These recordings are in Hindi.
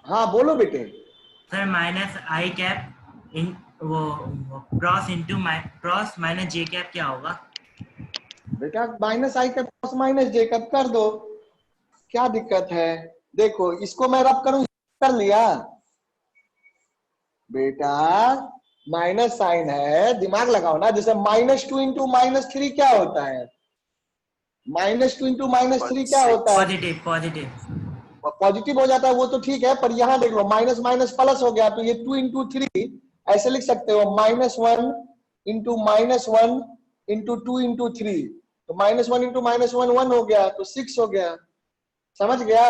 हाँ बोलो बेटे। सर माइनस आई कैप इन वो क्रॉस इंटू क्रॉस माइनस जे कैप क्या होगा? बेटा माइनस आई कैप क्रॉस माइनस जे कैप कर दो, क्या दिक्कत है। देखो इसको मैं रब करूं, कर लिया बेटा। माइनस साइन है, दिमाग लगाओ ना। जैसे -2 इंटू -3 क्या होता है? -2 इंटू -3 क्या होता है? Positive positive. पॉजिटिव हो जाता है, वो तो ठीक है, पर यहाँ देख लो माइनस माइनस प्लस हो गया, तो ये 2 इंटू 3 ऐसे लिख सकते हो, -1 इंटू -1 इंटू 2 इंटू 3। तो -1 इंटू -1 1 हो गया, तो 6 हो गया। समझ गया?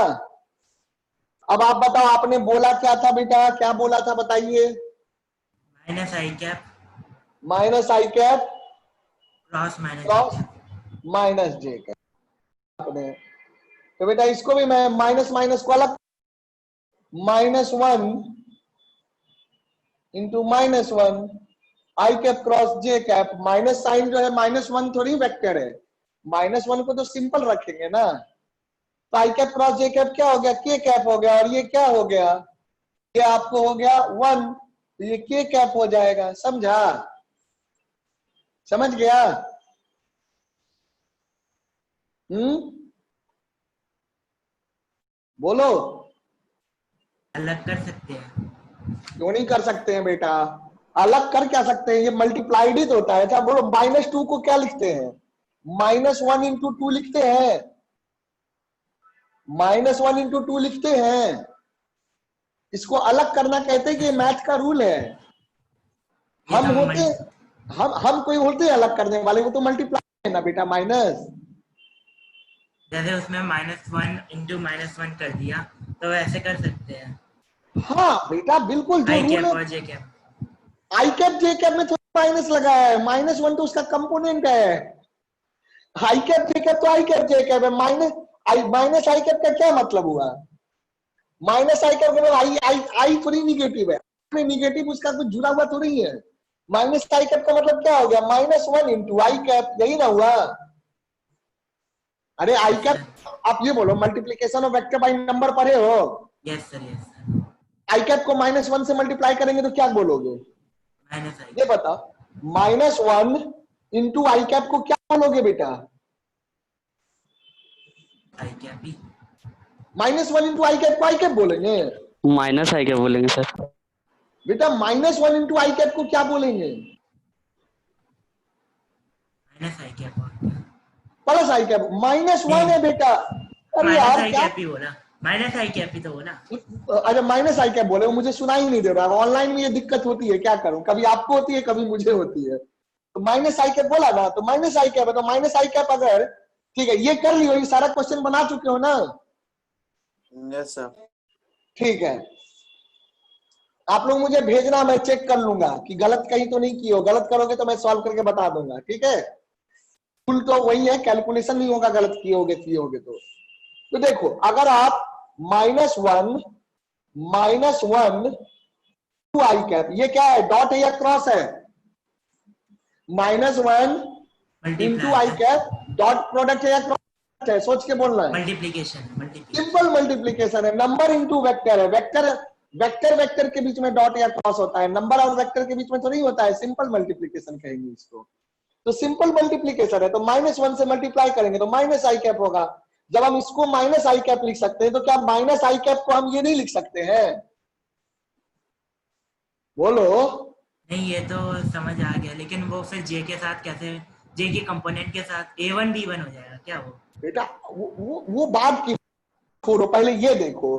अब आप बताओ, आपने बोला क्या था बेटा, क्या बोला था बताइए? माइनस आई कैप माइनस आई कैप क्रॉस माइनस जे क्रॉस कैप। माइनस जे कैप आपने। तो बेटा इसको भी मैं माइनस माइनस को अलग, -1 इंटू -1 आई cap cross J cap. Minus sign जो है -1 थोड़ी वेक्टर है, -1 को तो सिंपल रखेंगे ना। तो आई कैप क्रॉस जे कैप क्या हो गया? के कैप हो गया। और ये क्या हो गया? ये आपको हो गया 1, तो ये के कैप हो जाएगा। समझा? समझ गया? बोलो। अलग कर सकते हैं? क्यों नहीं कर सकते हैं बेटा? अलग कर क्या सकते हैं? ये मल्टीप्लाइड ही तो होता है। अच्छा बोलो, -2 को क्या लिखते हैं? -1 इंटू 2 लिखते हैं। -1 इंटू 2 लिखते हैं। इसको अलग करना कहते हैं कि ये यस सर। मैथ का रूल है। ये हम तो होते, हम कोई होते हैं अलग करने वाले, वो तो मल्टीप्लाई है ना बेटा, माइनस। जैसे उसमें -1 इंटू -1 कर दिया, तो ऐसे कर सकते हैं। हाँ बेटा बिल्कुल, जो आई रूल कैप है। और जे cap. I cap J cap में थोड़ा माइनस लगा है, -1 तो उसका कंपोनेंट है। आई कैप जे कैप तो आई कैप जे कैप है। माइनस आई कैप का क्या मतलब हुआ? माइनस आई कैप मतलब आई आई आई थोड़ी निगेटिव है, निगेटिव उसका कुछ जुड़ा हुआ तो नहीं है। माइनस आई कैप का मतलब क्या हो गया? -1 इंटू आई कैप, यही ना हुआ? अरे आई यस कैप, सर। आप ये बोलो multiplication of vector by number पढ़े हो? Yes sir yes sir. I cap को -1 से मल्टीप्लाई करेंगे तो क्या बोलोगे? माइनस आई ये कैप। बता, -1 इंटू आई कैप को क्या बोलोगे बेटा? आई कैप ही। -1 इंटू आई कैप को आई कैप बोलेंगे माइनस आई क्या बोलेंगे सर? बेटा? -1 इंटू आई कैप को क्या बोलेंगे? माइनस आई कैप और क्या? प्लस आई कैप। -1 है नहीं, बेटा। अरे माइनस यार आई क्या, कैप ही बोला। माइनस आई कैप ही तो बोला। अच्छा माइनस आई कैप बोले, मुझे सुनाई ही नहीं दे रहा। ऑनलाइन में ये दिक्कत होती है, क्या करूं, कभी आपको होती है कभी मुझे होती है। तो माइनस आई कैप बोला ना, तो माइनस आई कैप है, तो माइनस आई कैप अगर, ठीक है ये कर लियो, ये सारा क्वेश्चन बना चुके हो ना? Yes sir. ठीक है, आप लोग मुझे भेजना, मैं चेक कर लूंगा कि गलत कहीं तो नहीं किए हो। गलत करोगे तो मैं सॉल्व करके बता दूंगा, ठीक है? फुल तो वही है, कैलकुलेशन नहीं होगा गलत किए होगे तो देखो, अगर आप -1 टू आई कैप, ये क्या है, डॉट है या क्रॉस है? -1 इंटू मल्टीप्लाई आई है। कैप डॉट प्रोडक्ट है या क्रॉस है? सोच के बोलना है। Multiplication multiplication. सिंपल मल्टीप्लीकेशन है, नंबर इंटू वेक्टर है। वेक्टर वेक्टर वेक्टर के बीच में डॉट या क्रॉस होता है, नंबर और वेक्टर के बीच में तो नहीं होता है। सिंपल मल्टीप्लीकेशन कहेंगे इसको। तो सिंपल मल्टीप्लीकेशन है, तो -1 से मल्टीप्लाई करेंगे तो माइनस आई कैप होगा। जब हम इसको माइनस आई कैप लिख सकते हैं, तो क्या माइनस आई कैप को हम ये नहीं लिख सकते हैं? बोलो। नहीं, ये तो समझ आ गया, लेकिन वो फिर जे के साथ कैसे? जे के कंपोनेंट के साथ A1 B1 हो जाएगा क्या वो? बेटा वो बात की छोड़ो, पहले ये देखो।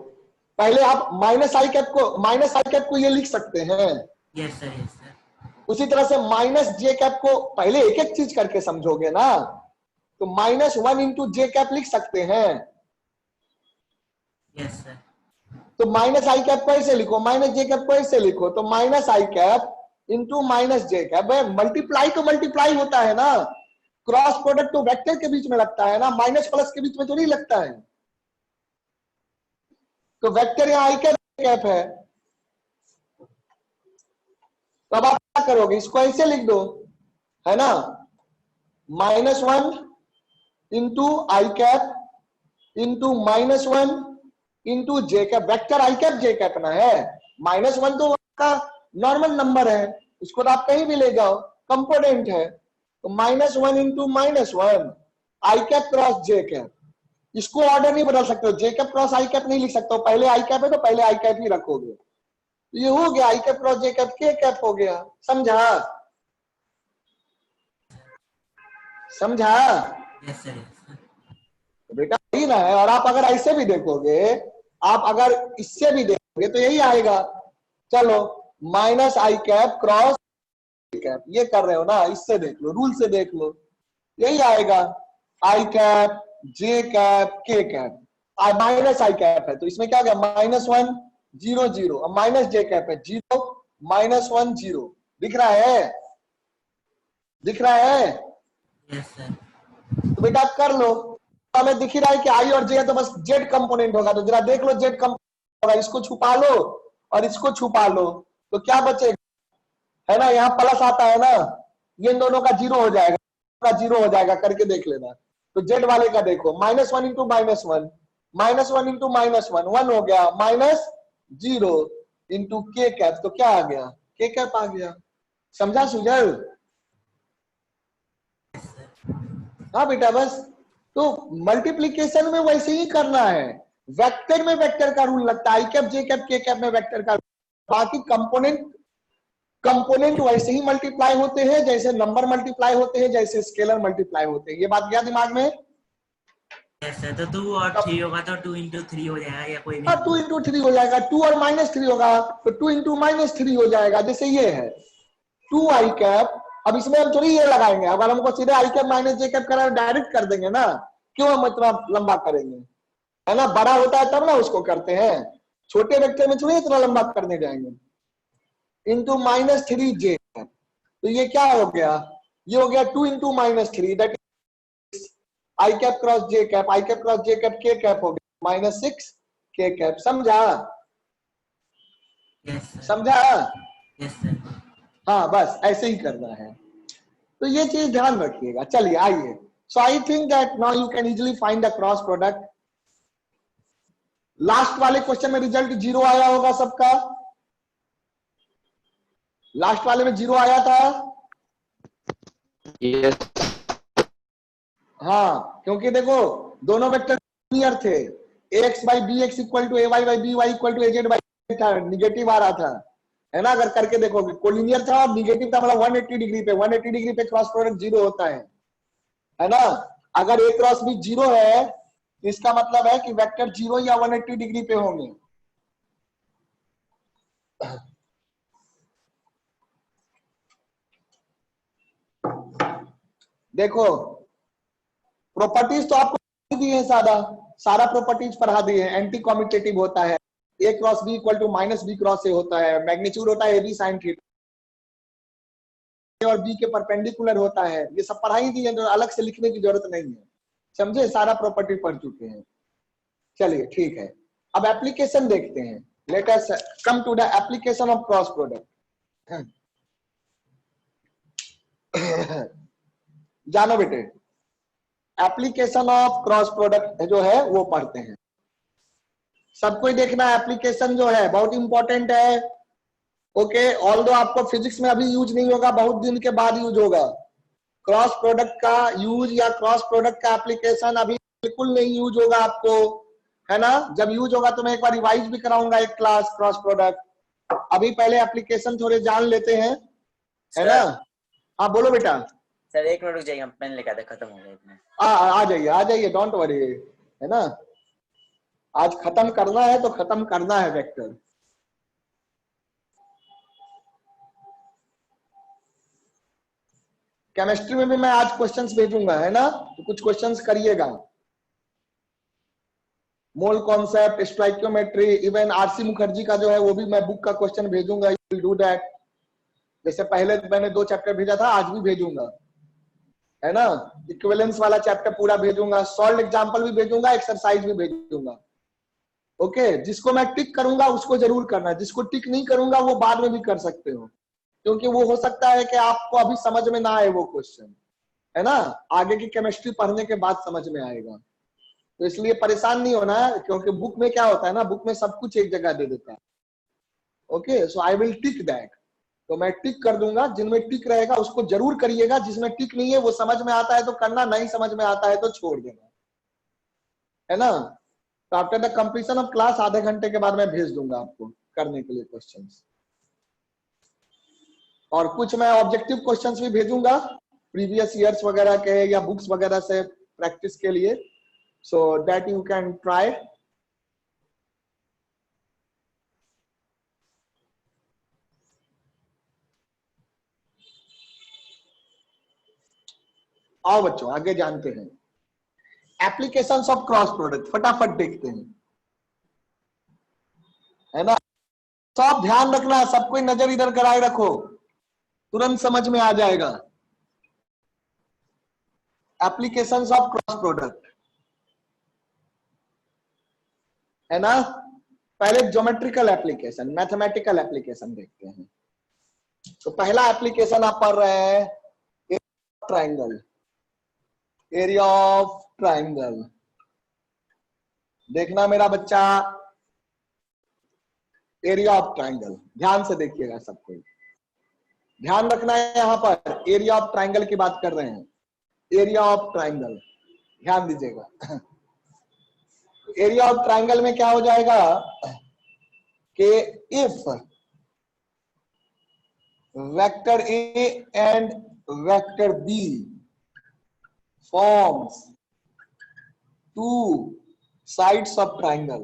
पहले आप माइनस आई कैप को ये लिख सकते हैं। Yes sir yes sir. उसी तरह से माइनस जे कैप को पहले एक एक चीज करके समझोगे ना। तो -1 इंटू जे कैप लिख सकते हैं। Yes sir. तो माइनस आई कैप को ऐसे लिखो, माइनस जे कैप को ऐसे लिखो, तो माइनस आई कैप इंटू माइनस जे कैप। मल्टीप्लाई तो मल्टीप्लाई होता है ना, क्रॉस प्रोडक्ट तो वेक्टर के बीच में लगता है ना, माइनस प्लस के बीच में तो नहीं लगता है। तो वेक्टर यहाँ आई कैप है। तो अब आप क्या करोगे, इसको ऐसे लिख दो, है ना, -1 इंटू आई कैप इंटू -1 इंटू जे कैप, वेक्टर आई कैप जे कैप ना है। -1 तो आपका नॉर्मल नंबर है, उसको तो आप कहीं भी ले जाओ, कंपोनेंट है। तो -1 इंटू -1 आई कैप क्रॉस जे कैप। इसको ऑर्डर नहीं बदल सकते हो, जे कैप क्रॉस आई कैप नहीं लिख सकते हो, पहले आई कैप है तो पहले आई कैप ही रखोगे। ये हो गया आई cap cross J cap, K cap हो गया। समझा? समझा? Yes sir. तो बेटा यही ना है। और आप अगर ऐसे भी देखोगे, आप अगर इससे भी देखोगे तो यही आएगा। चलो माइनस आई कैप क्रॉस कैप, ये कर रहे हो ना, इससे देख लो, रूल से देख लो, यही आएगा। आई cap J cap K cap, minus आई कैप है तो इसमें क्या गया, -1 0 0, अब माइनस जे कैप है 0 -1 0। दिख रहा है? दिख रहा है? Yes sir. तो बेटा आप कर लो। हमें दिख ही रहा है कि आई और जे है तो बस जेड कंपोनेंट होगा, तो जरा देख लो जेड कंपोनेंट होगा, इसको छुपा लो और इसको छुपा लो, तो क्या बचेगा, है ना, यहाँ प्लस आता है ना, ये इन दोनों का 0 हो जाएगा, का 0 हो जाएगा, करके देख लेना। तो जेड वाले का देखो, -1 इंटू -1, -1 इंटू -1 1 हो गया, -0 इंटू के कैप, तो क्या आ गया, के कैप आ गया। समझा सुजल? हाँ बेटा बस। तो मल्टीप्लीकेशन में वैसे ही करना है, वेक्टर में वेक्टर का रूल लगता है, आई cap J cap K cap में वेक्टर का, बाकी कंपोनेंट वैसे ही मल्टीप्लाई होते हैं जैसे नंबर मल्टीप्लाई होते हैं, जैसे स्केलर मल्टीप्लाई होते हैं। ये बात गया दिमाग में? Yes sir. तो 2 और 3 होगा तो 2 इंटू 3 हो जाएगा या कोई भी हाँ, नंबर? 2 इंटू 3 हो जाएगा, 2 और -3 होगा तो 2 इंटू -3 हो जाएगा। जैसे ये है 2 आई कैप, अब इसमें हम थोड़ी ये लगाएंगे, अगर हमको सीधे आई कैप माइनस जे कैप करा डायरेक्ट कर देंगे ना, क्यों हम इतना लंबा करेंगे, है ना, बड़ा होता है तब ना उसको करते हैं, छोटे वेक्टर में थोड़ी इतना लंबा करने जाएंगे। इंटू -3 जे, तो ये क्या हो गया, ये हो गया 2 into -3, that I cap cross J cap, I cap cross J cap K cap हो गया -6 के कैप। समझा? Yes sir. समझा? Yes sir. हाँ बस ऐसे ही करना है, तो ये चीज ध्यान रखिएगा। चलिए आइए, so I think that now you can easily find the cross product. Last वाले क्वेश्चन में रिजल्ट 0 आया होगा सबका, लास्ट वाले में 0 आया था। यस हाँ, क्योंकि देखो दोनों वेक्टर लीनियर थे, ax by bx equal to ay by by equal to az by था, निगेटिव आ रहा था, है ना, अगर करके देखोगे कोलिनियर था और निगेटिव था, मतलब 180 डिग्री पे, 180 डिग्री पे क्रॉस प्रोडक्ट 0 होता है ना। अगर a क्रॉस b 0 है तो इसका मतलब है कि वेक्टर 0 या 180 डिग्री पे होंगे। देखो प्रॉपर्टीज तो आपको दी है, सारा प्रॉपर्टीज पढ़ा दिए हैं। एंटी कॉम्यूटेटिव होता है, a cross b equal to -b cross a होता है, मैग्नीट्यूड होता है ab sin थीटा, और b के परपेंडिकुलर होता है, ये सब पढ़ाई दी है, तो अलग से लिखने की जरूरत नहीं है, समझे, सारा प्रॉपर्टी पढ़ चुके हैं। चलिए ठीक है, अब एप्लीकेशन देखते हैं। Let us come to the application of cross product. जानो बेटे, एप्लीकेशन ऑफ क्रॉस प्रोडक्ट जो है वो पढ़ते हैं, सबको देखना। एप्लीकेशन जो है बहुत इंपॉर्टेंट है, ओके। ऑल्दो आपको फिजिक्स में अभी यूज नहीं होगा, बहुत दिन के बाद यूज होगा। क्रॉस प्रोडक्ट का यूज या क्रॉस प्रोडक्ट का एप्लीकेशन अभी बिल्कुल नहीं यूज होगा आपको, है ना। जब यूज होगा तो मैं एक बार रिवाइज भी कराऊंगा एक क्लास क्रॉस प्रोडक्ट। अभी पहले एप्लीकेशन थोड़े जान लेते हैं, है ना। हाँ बोलो बेटा। सर 1 मिनट रुक जाइए, हम पेन लेकर आते, खत्म हो गया इतने। आ जाइए, डोंट वरी, है ना। आज खत्म करना है तो खत्म करना है वेक्टर। केमिस्ट्री में भी मैं आज क्वेश्चंस भेजूंगा, है ना, तो कुछ क्वेश्चंस करिएगा। Mole concept, stoichiometry, even RC Mukherjee का जो है वो भी मैं बुक का क्वेश्चन भेजूंगा, यू विल डू दैट। जैसे पहले मैंने 2 चैप्टर भेजा था, आज भी भेजूंगा, है ना। इक्विवेलेंस वाला चैप्टर पूरा भेजूंगा, सॉल्व एग्जांपल भी भेजूंगा, एक्सरसाइज भी भेजूंगा, ओके। जिसको मैं टिक करूंगा उसको जरूर करना, जिसको टिक नहीं करूंगा वो बाद में भी कर सकते हो, क्योंकि वो हो सकता है कि आपको अभी समझ में ना आए वो क्वेश्चन, है ना, आगे की केमिस्ट्री पढ़ने के बाद समझ में आएगा। तो इसलिए परेशान नहीं होना है, क्योंकि बुक में क्या होता है ना, बुक में सब कुछ एक जगह दे देता है। Okay, so I will tick that, तो मैं टिक कर दूंगा, जिनमें टिक रहेगा उसको जरूर करिएगा, जिसमें टिक नहीं है वो समझ में आता है तो करना, नहीं समझ में आता है तो छोड़ देना, है ना। तो after the completion of class आधे घंटे के बाद मैं भेज दूंगा आपको करने के लिए क्वेश्चंस, और कुछ मैं ऑब्जेक्टिव क्वेश्चंस भी भेजूंगा प्रीवियस ईयर्स वगैरह के या बुक्स वगैरह से प्रैक्टिस के लिए, so that you can try. आओ बच्चों आगे जानते हैं एप्लीकेशंस ऑफ क्रॉस प्रोडक्ट, फटाफट देखते हैं, है ना। सब ध्यान रखना, सब कोई नजर इधर कराए रखो, तुरंत समझ में आ जाएगा। एप्लीकेशंस ऑफ क्रॉस प्रोडक्ट, है ना। पहले ज्योमेट्रिकल एप्लीकेशन, मैथमेटिकल एप्लीकेशन देखते हैं। तो पहला एप्लीकेशन आप पढ़ रहे हैं ट्राइंगल, एरिया ऑफ ट्राइंगल। देखना मेरा बच्चा, एरिया ऑफ ट्राइंगल ध्यान से देखिएगा, सब कोई ध्यान रखना है। यहां पर एरिया ऑफ ट्राइंगल की बात कर रहे हैं, एरिया ऑफ ट्राइंगल ध्यान दीजिएगा। एरिया ऑफ ट्राइंगल में क्या हो जाएगा कि if vector A and vector B forms two sides of triangle,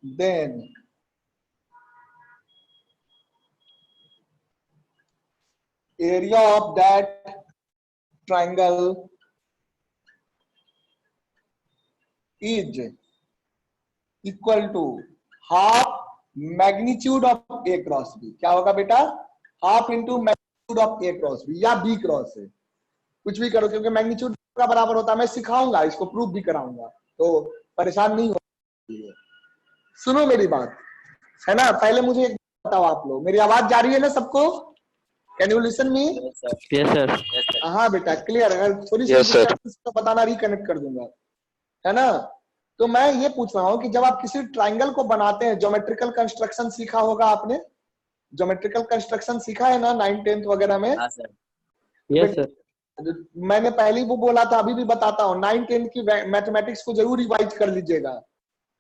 then area of that triangle is equal to half magnitude of A cross B. क्या होगा बेटा, half into magnitude of A cross B या बी क्रॉस है, कुछ भी करो, क्योंकि मैग्नीट्यूड का बराबर होता है। मैं सिखाऊंगा, इसको प्रूफ भी कराऊंगा, तो परेशान नहीं हो। सुनो मेरी बात, है ना। पहले मुझे एक बताओ, आप लोग मेरी आवाज जा रही है ना सबको? Can you listen me? Yes sir. हाँ बेटा क्लियर, अगर थोड़ी सी तो बताना, रिकनेक्ट कर दूंगा, है ना। तो मैं ये पूछ रहा हूं कि जब आप किसी ट्राइंगल को बनाते हैं, ज्योमेट्रिकल कंस्ट्रक्शन सीखा होगा आपने, ज्योमेट्रिकल कंस्ट्रक्शन सीखा है ना 9th 10th वगैरह में? हाँ सर। Yes sir. मैंने पहले वो बोला था, अभी भी बताता हूँ, 9th 10th की मैथमेटिक्स को जरूर रिवाइज कर लीजिएगा,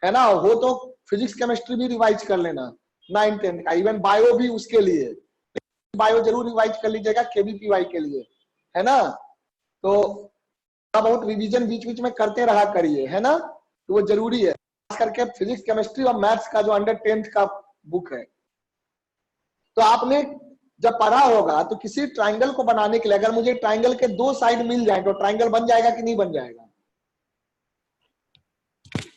है ना। हो तो फिजिक्स केमिस्ट्री भी रिवाइज कर लेना 9th 10th का, इवन बायो भी उसके लिए, बायो जरूर रिवाइज कर लीजिएगा केबीपीवाई के लिए, है ना। तो बहुत रिवीजन बीच बीच में करते रहा करिए, है ना, तो वो जरूरी है, खास करके फिजिक्स केमिस्ट्री और मैथ्स का जो अंडर 10th का बुक है। तो आपने जब पढ़ा होगा, तो किसी ट्राइंगल को बनाने के लिए अगर मुझे ट्राइंगल के दो साइड मिल जाए तो ट्राइंगल बन जाएगा कि नहीं बन जाएगा?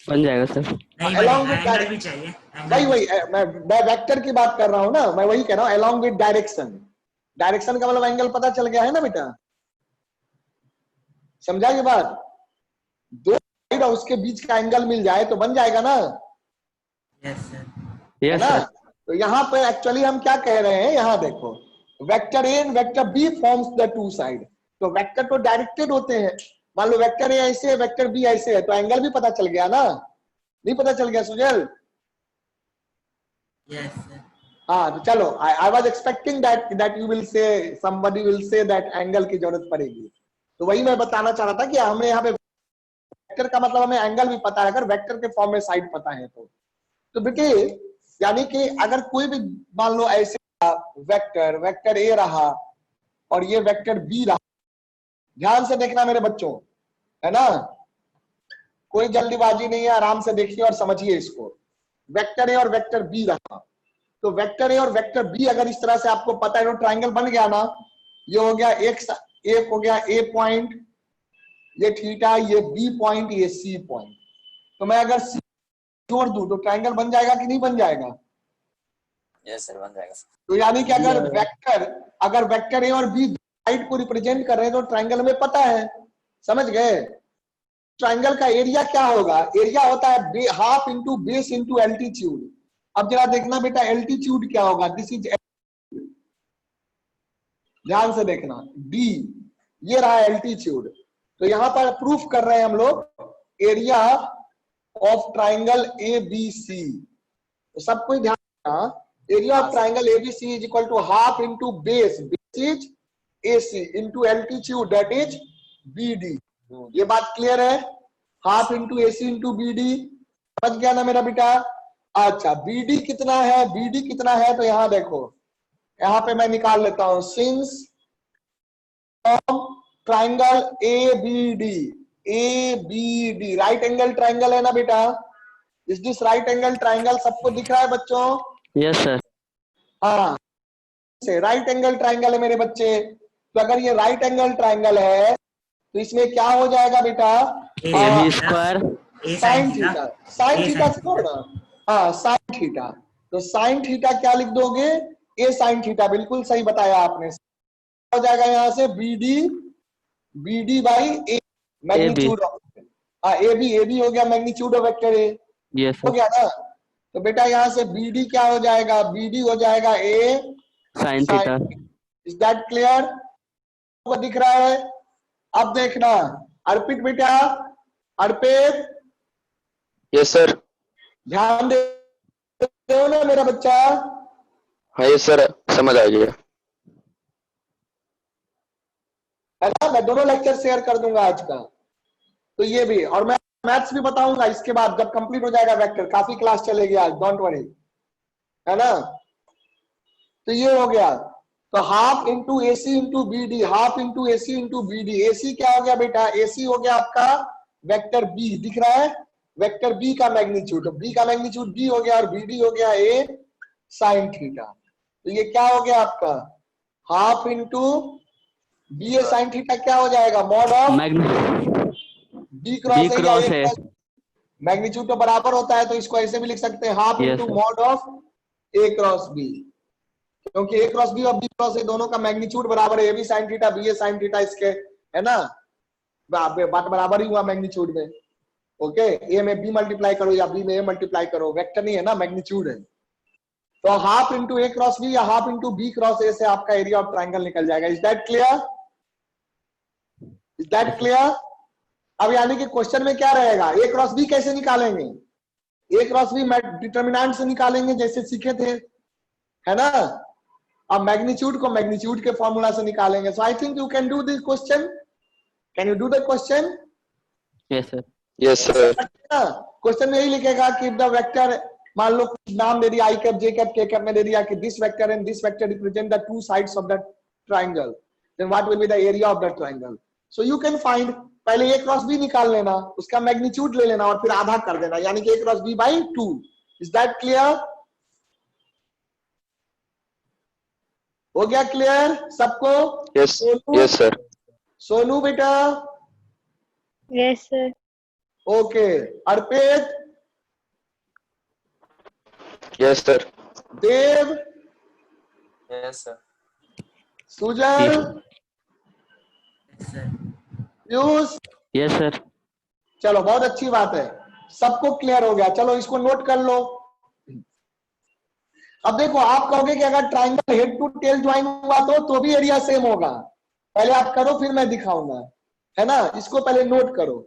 बन जाएगा सर। नहीं Along बनेगा, with एंगल भी चाहिए। वही मैं वेक्टर की बात कर रहा हूं ना, मैं वही कह रहा हूं, अलॉन्ग विद डायरेक्शन। डायरेक्शन का मतलब एंगल पता चल गया है ना बेटा, समझा ये बात? दो साइड और उसके बीच का एंगल मिल जाए तो बन जाएगा ना? Yes sir. है यस ना। सर। तो यहाँ पे एक्चुअली हम क्या कह रहे हैं, यहाँ देखो, vector A and vector B forms the two side. तो वेक्टर तो डायरेक्टेड होते हैं, मान लो वेक्टर ए ऐसे है, वेक्टर बी ऐसे है, तो एंगल भी पता चल गया ना? नहीं पता चल गया सुजल? Yes sir. हाँ, तो चलो, I was expecting that you will say, somebody will say that angle की जरूरत पड़ेगी। तो वही मैं बताना चाह रहा था कि हमने यहाँ पे वेक्टर का मतलब हमें एंगल भी पता है, अगर वेक्टर के फॉर्म में साइड पता है तो बेटे, यानी कि अगर कोई भी मान लो ऐसे वेक्टर ए रहा और ये वेक्टर बी रहा, ध्यान से देखना मेरे बच्चों, है ना, कोई जल्दीबाजी नहीं है, आराम से देखिए और समझिए इसको। वेक्टर ए और वेक्टर बी रहा, तो वेक्टर ए और वेक्टर बी अगर इस तरह से आपको पता है तो ट्राइंगल बन गया ना। ये हो गया एक हो गया ए पॉइंट, ये थीटा, ये बी पॉइंट, ये सी पॉइंट। तो मैं अगर सी जोड़ दूं तो ट्राइंगल बन जाएगा कि नहीं बन जाएगा? यस सर, बन जाएगा। तो यानी कि अगर वेक्टर ए और बी साइड को रिप्रेजेंट कर रहे हैं तो ट्राइंगल में पता है, समझ गए? ट्राइंगल का एरिया क्या होगा? एरिया होता है half into base into altitude. अब जरा देखना बेटा, एल्टीट्यूड क्या होगा? दिस इज ध्यान से देखना, डी ये रहा एल्टीट्यूड। तो यहां पर प्रूफ कर रहे हैं हम लोग area of triangle A B C. तो सब कुछ ध्यान रखना, area of triangle ABC is equal to half into base, base is AC into altitude that is BD. ये बात क्लियर है? Half into AC into BD, समझ गया ना मेरा बेटा? अच्छा बीडी कितना है, बीडी कितना है तो यहां देखो, यहां पे मैं निकाल लेता हूं, since triangle A B D, A B D right angle triangle है ना बेटा? Is this right angle triangle? सबको दिख रहा है बच्चों? Yes sir. हाँ, से राइट एंगल ट्राइंगल है मेरे बच्चे। तो अगर ये राइट एंगल ट्राइंगल है तो इसमें क्या हो जाएगा बेटा? A B square sine theta, sine theta छोड़ना, हाँ साइन थीटा। तो साइन थीटा क्या लिख दोगे? ए साइन थीटा, बिल्कुल सही बताया आपने। हो जाएगा यहां से B D, B D by A magnitude of, हाँ ए बी हो गया magnitude of vector A, yes हो सर। गया ना? तो बेटा यहां से बी डी क्या हो जाएगा? बी डी हो जाएगा A sine theta. Is that clear? को दिख रहा है? अब देखना, अर्पित बेटा, अर्पित यस सर। ध्यान दे हो ना मेरा बच्चा? हाँ यस सर, समझ आ गया। है ना? मैं दोनों लेक्चर शेयर कर दूंगा आज का। तो ये भी, और मैं मैथ्स भी बताऊंगा इसके बाद जब कंप्लीट हो जाएगा वेक्टर, काफी क्लास चलेगी आज, डोंट वरी, है ना? तो ये हो गया। तो half into AC into B D, half into AC into B D. AC क्या हो गया बेटा? एसी हो गया आपका वेक्टर बी, दिख रहा है? वेक्टर बी का मैग्नीट्यूड, बी का मैग्नीट्यूड बी हो गया, और बी डी हो गया ए साइन थीटा। तो ये क्या हो गया आपका? Half into B A sine theta क्या हो जाएगा? Mod of B cross A, magnitude तो बराबर होता है तो इसको ऐसे भी लिख सकते हैं, half Yes, into sir. Mod of A cross B, क्योंकि ए क्रॉस बी और बी क्रॉस ए दोनों का मैग्नीट्यूड बराबर है। A B sine theta B A sine theta इसके, है ना? बात बराबर ही हुआ मैग्नीट्यूड में। ओके, ए में बी मल्टीप्लाई करो या बी में ए मल्टीप्लाई करो, वेक्टर नहीं है ना, मैग्नीट्यूड है। तो half into A cross B या half into B cross A से आपका एरिया ऑफ ट्राइंगल निकल जाएगा। Is that clear? Is that clear? अब यानी कि क्वेश्चन में क्या रहेगा? ए क्रॉस बी कैसे निकालेंगे? ए क्रॉस बी डिटर्मिनेंट से निकालेंगे जैसे सीखे थे, है ना? अब मैग्नीट्यूड को मैग्नीट्यूड के फॉर्मूला से निकालेंगे। So I think you can do this question. Can you do the question? Yes sir. Yes sir. Question में यही लिखेगा कि द वेक्टर, मान लो कुछ नाम दे दिया, I cap J cap K cap में दे दिया कि this vector and this vector represent the two sides of the triangle, then what will be the area of the triangle. So you can find, पहले ए क्रॉस बी निकाल लेना, उसका मैग्नीट्यूड ले लेना और फिर आधा कर देना, यानी कि A cross B by 2। Is that clear? हो गया क्लियर सबको? Yes yes sir. सोनू बेटा? Yes sir. Okay, Arpit? Yes sir. Dev? Yes, sir. Sujal? Piyush? Yes sir. चलो बहुत अच्छी बात है, सबको क्लियर हो गया। चलो इसको नोट कर लो। अब देखो, आप कहोगे कि अगर triangle head to tail join हुआ तो भी एरिया सेम होगा। पहले आप करो फिर मैं दिखाऊंगा, है ना? इसको पहले नोट करो।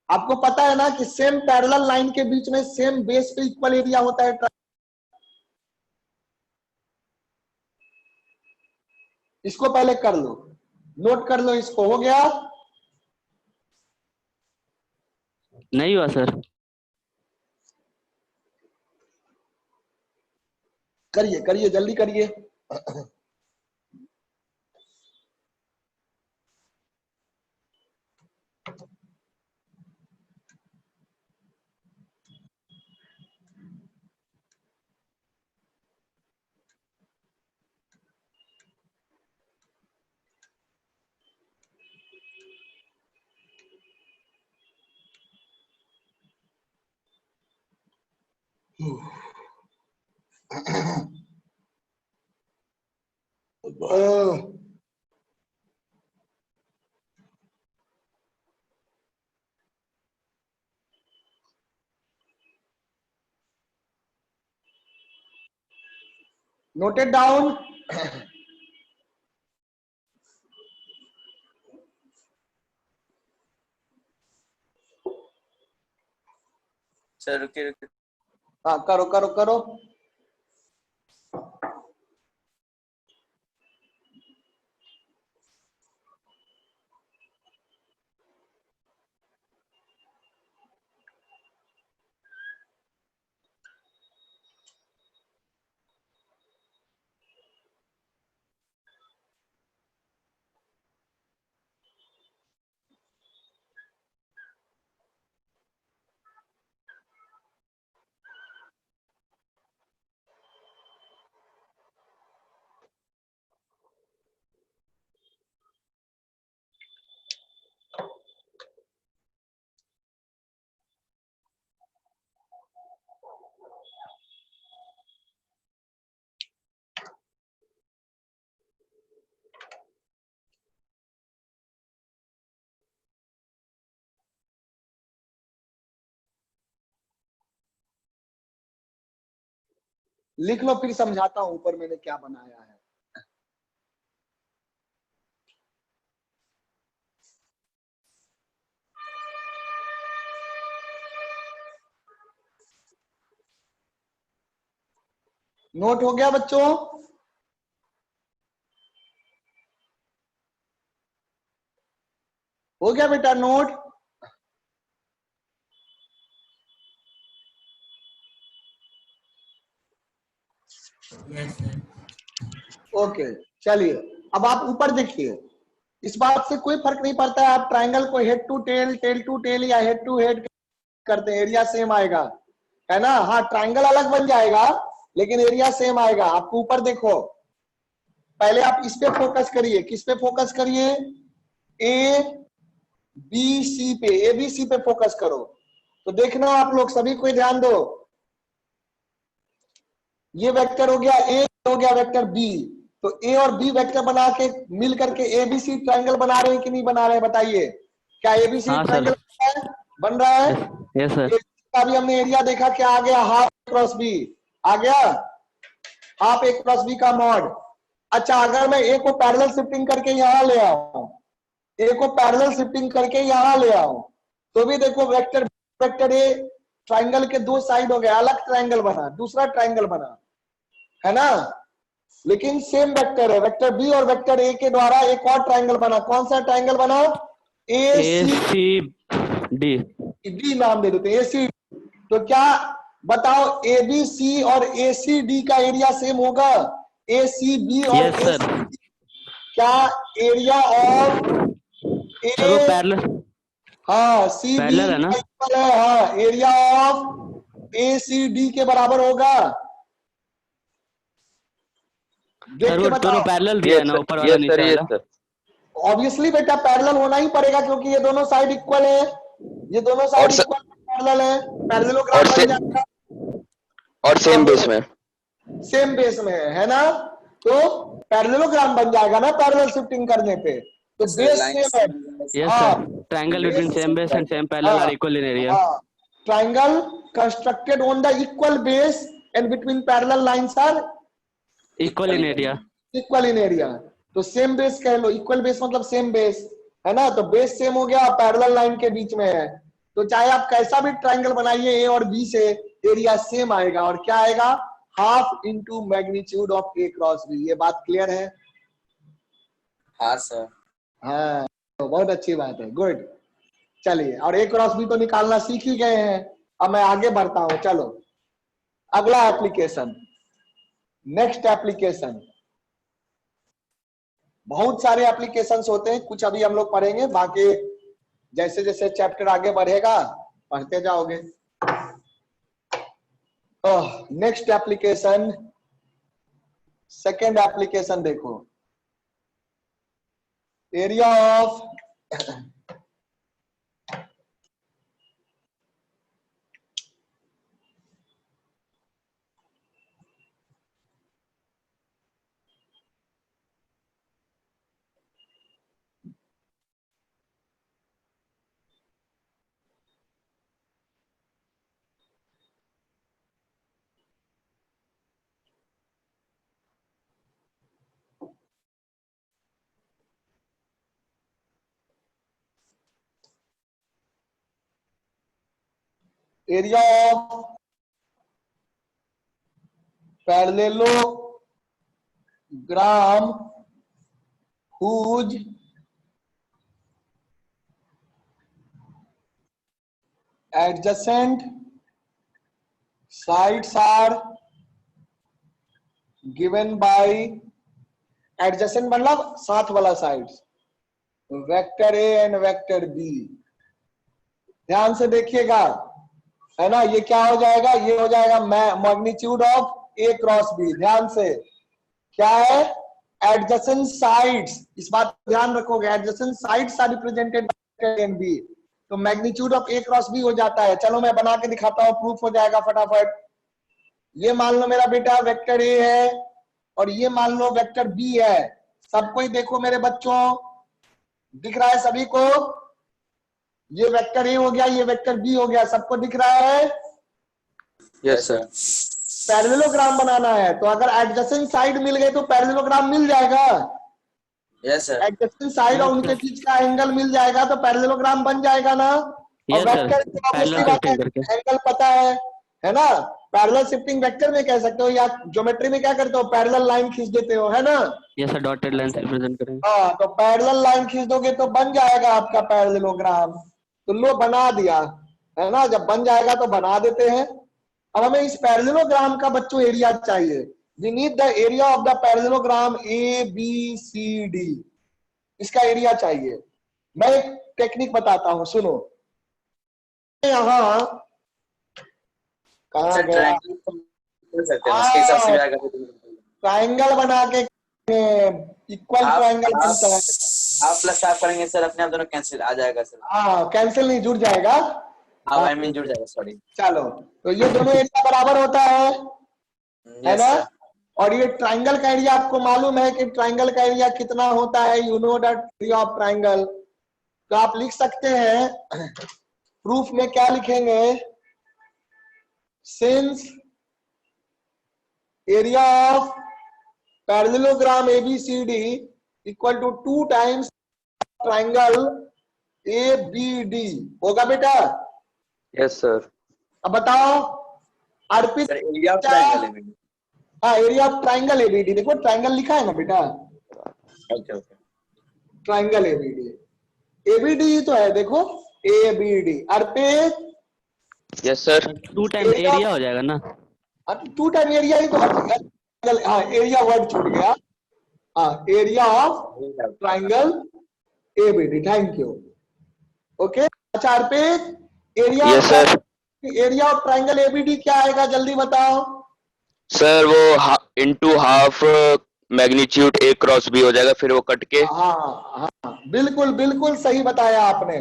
आपको पता है ना कि सेम पैरेलल लाइन के बीच में सेम बेस पे इक्वल एरिया होता है। इसको पहले कर लो, नोट कर लो इसको। हो गया? नहीं हुआ सर। करिए करिए, जल्दी करिए। Note it down. सर रुकिए रुकिए। हाँ करो करो करो। लिख लो फिर समझाता हूं ऊपर मैंने क्या बनाया है। नोट हो गया बच्चों? हो गया बेटा नोट? Yes sir. ओके चलिए, अब आप ऊपर देखिए। इस बात से कोई फर्क नहीं पड़ता है आप ट्रायंगल को head to tail, tail to tail या हेड टू हेड करते हैं, एरिया सेम आएगा, है ना। हाँ ट्रायंगल अलग बन जाएगा लेकिन एरिया सेम आएगा। आपको ऊपर देखो, पहले आप इस पे फोकस करिए। किस पे फोकस करिए? ए बी सी पे, ए बी सी पे फोकस करो। तो देखना आप लोग सभी कोई ध्यान दो, ये वेक्टर हो गया ए, हो गया वेक्टर बी। तो ए और बी वेक्टर बना के मिल करके एबीसी ट्रायंगल बना रहे हैं कि नहीं बना रहे हैं बताइए? क्या एबीसी हाँ ट्रायंगल सर। बन रहा है? Yes yes sir. ABC का भी हमने एरिया देखा, क्या आ गया? हाफ क्रॉस बी आ गया, हाफ ए क्रॉस बी का मॉड। अच्छा अगर मैं ए को पैरेलल शिफ्टिंग करके यहां ले आऊं, ए को पैरेलल शिफ्टिंग करके यहां ले आऊं, तो भी देखो वेक्टर वेक्टर ए ट्रायंगल के दो साइड हो गए, अलग ट्रायंगल बना, दूसरा ट्रायंगल बना, है ना। लेकिन सेम वेक्टर है, वेक्टर बी और वेक्टर ए के द्वारा एक और ट्रायंगल बना। कौन सा ट्रायंगल बना? ए ए सी सी डी। डी नाम दे देते, ए सी। तो क्या बताओ, ए बी सी और ए सी डी का एरिया सेम होगा? ए सी बी और यस ए सर। सी डी, क्या एरिया ऑफ सर वो ए, पैरेलल हाँ सी बी पैरेलल है ना? इक्वल है, हाँ area of A C D के बराबर होगा? सर देख के वो दोनों बताओ। पैरेलल दिया है यस ना, सर, ऊपर वाला यस नीचे सर, यस वाला। सर। ऑब्वियसली बेटा पैरेलल होना ही पड़ेगा क्योंकि ये दोनों साइड इक्वल है, ये दोनों और साइड स, इक्वल पैरेलल है, और पैरेललोग्राम से बन जाएगा। और हाँ सेम बेस बोलो, में। सेम बेस में है ना, तो पैरेललोग्राम बन जाएगा ना पैरेलल शिफ्टिंग करने पे, तो सर बेस लाइन सेम है। यस हाँ sir. Triangle between base, same base and same parallel हाँ आर इक्वल इन एरिया। हाँ, triangle constructed on the equal base and between parallel lines are equal in area. Equal in area. तो सेम बेस कह लो, इक्वल बेस मतलब सेम बेस, है ना। तो बेस सेम हो गया, पैरेलल लाइन के बीच में है, तो चाहे आप कैसा भी ट्रायंगल बनाइए ए और बी से, एरिया सेम आएगा। और क्या आएगा? Half into magnitude of A cross B. ये बात क्लियर है? हाँ सर। हाँ तो बहुत अच्छी बात है, गुड। चलिए, और ए क्रॉस बी तो निकालना सीख ही गए हैं। अब मैं आगे बढ़ता हूं, चलो अगला एप्लीकेशन, नेक्स्ट एप्लीकेशन। बहुत सारे एप्लीकेशंस होते हैं, कुछ अभी हम लोग पढ़ेंगे, बाकी जैसे जैसे चैप्टर आगे बढ़ेगा पढ़ते जाओगे। नेक्स्ट एप्लीकेशन, सेकेंड एप्लीकेशन देखो, area of area of parallelogram whose adjacent sides are given by adjacent मतलब साथ वाला sides vector A and vector B. ध्यान से देखिएगा, है ना, ये क्या हो जाएगा, ये हो जाएगा magnitude of A cross B. ध्यान से क्या है, एडजेसेंट साइड्स, इस बात को ध्यान रखोगे, adjacent sides are represented by and B, तो magnitude of A cross B हो जाता है। चलो मैं बना के दिखाता हूं, प्रूफ हो जाएगा फटाफट। ये मान लो मेरा बेटा वेक्टर ए है और ये मान लो वेक्टर बी है। सबको ही देखो मेरे बच्चों, दिख रहा है सभी को, ये वेक्टर ए हो गया, ये वेक्टर बी हो गया, सबको दिख रहा है। Yes sir. पैरेललोग्राम बनाना है तो अगर एडजेसेंट साइड मिल गए तो पैरेललोग्राम मिल जाएगा। Yes sir. एडजेसेंट साइड और उनके बीच का एंगल मिल जाएगा तो पैरेललोग्राम बन जाएगा ना। और Yes, sir. Vector Parallel shifting करके। एंगल पता है ना। पैरेलल शिफ्टिंग वेक्टर में कह सकते हो, या ज्योमेट्री में क्या करते हो, पैरेलल लाइन खींच देते हो, है ना। यस सर, डॉटेड लाइन से रिप्रेजेंट करेंगे। हाँ, तो पैरेलल लाइन खींच दोगे तो बन जाएगा आपका पैरेललोग्राम। तो लो बना दिया, है ना। जब बन जाएगा तो बना देते हैं। अब हमें इस पैरेललोग्राम का बच्चों एरिया चाहिए। We need the area of the parallelogram A B C D, इसका एरिया चाहिए। मैं एक टेक्निक बताता हूं, सुनो। यहाँ कहाँ सर गया, ट्रायंगल कर सकते हैं, उसके हिसाब से भी आएगा। ट्राइंगल बना के इक्वल ट्राइंगल बनता है। हाफ प्लस हाफ करेंगे सर, अपने आप दोनों कैंसिल आ जाएगा सर। हाँ, कैंसिल नहीं, जुड़ जाएगा। हाफ आई मीन जुड़ जाएगा, सॉरी। चलो, तो ये दोनों एरिया बराबर होता है यस ना। सर। और ये ट्राइंगल का एरिया आपको मालूम है कि ट्राइंगल का एरिया कितना होता है, you know that area of triangle. तो आप लिख सकते हैं, प्रूफ में क्या लिखेंगे, since area of parallelogram ABCD equal to 2 times triangle ABD होगा बेटा। Yes sir. अब बताओ अर्पित, सर एरिया ऑफ ट्रायंगल है। हाँ, एरिया ऑफ ट्राइंगल ABD, देखो ट्राइंगल लिखा है ना बेटा, ओके ओके। ट्राइंगल ABD ही तो है, देखो ABD। अर्पित, यस सर। 2 टाइम एरिया हो जाएगा ना। 2 टाइम एरिया ही तो है। हाँ, एरिया वर्ड छूट गया। हाँ, area of triangle ABD, thank you. Okay, अच्छा Arpit, yes sir. Area of triangle ABD क्या आएगा, जल्दी बताओ। सर वो into half magnitude A cross B हो जाएगा, फिर वो कट के। हाँ हाँ, बिल्कुल बिल्कुल सही बताया आपने।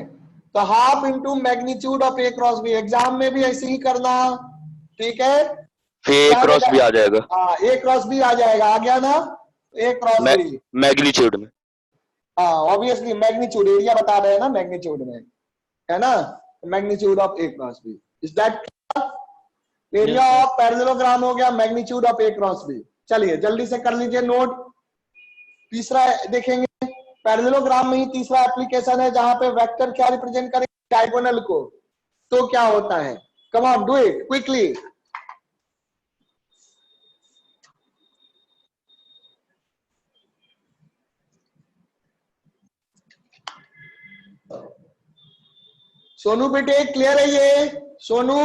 तो half into magnitude of A cross B, exam में भी ऐसे ही करना, ठीक है। फिर ए क्रॉस बी आ जाएगा। हाँ, ए क्रॉस बी आ जाएगा, आ गया ना, ए क्रॉस बी। मैग्नीट्यूड में। हाँ, ऑब्वियसली मैग्नीट्यूड, एरिया बता रहे हैं ना मैग्नीट्यूड में, है ना। Magnitude of A cross B, is that area of parallelogram हो गया, magnitude of A cross B. चलिए जल्दी से कर लीजिए नोट। तीसरा देखेंगे, पैरेललोग्राम में ही तीसरा एप्लीकेशन है जहां पे वेक्टर क्या रिप्रेजेंट करेंगे, डायगोनल को। तो क्या होता है, come on do it quickly. Sonu बेटे क्लियर है ये, सोनू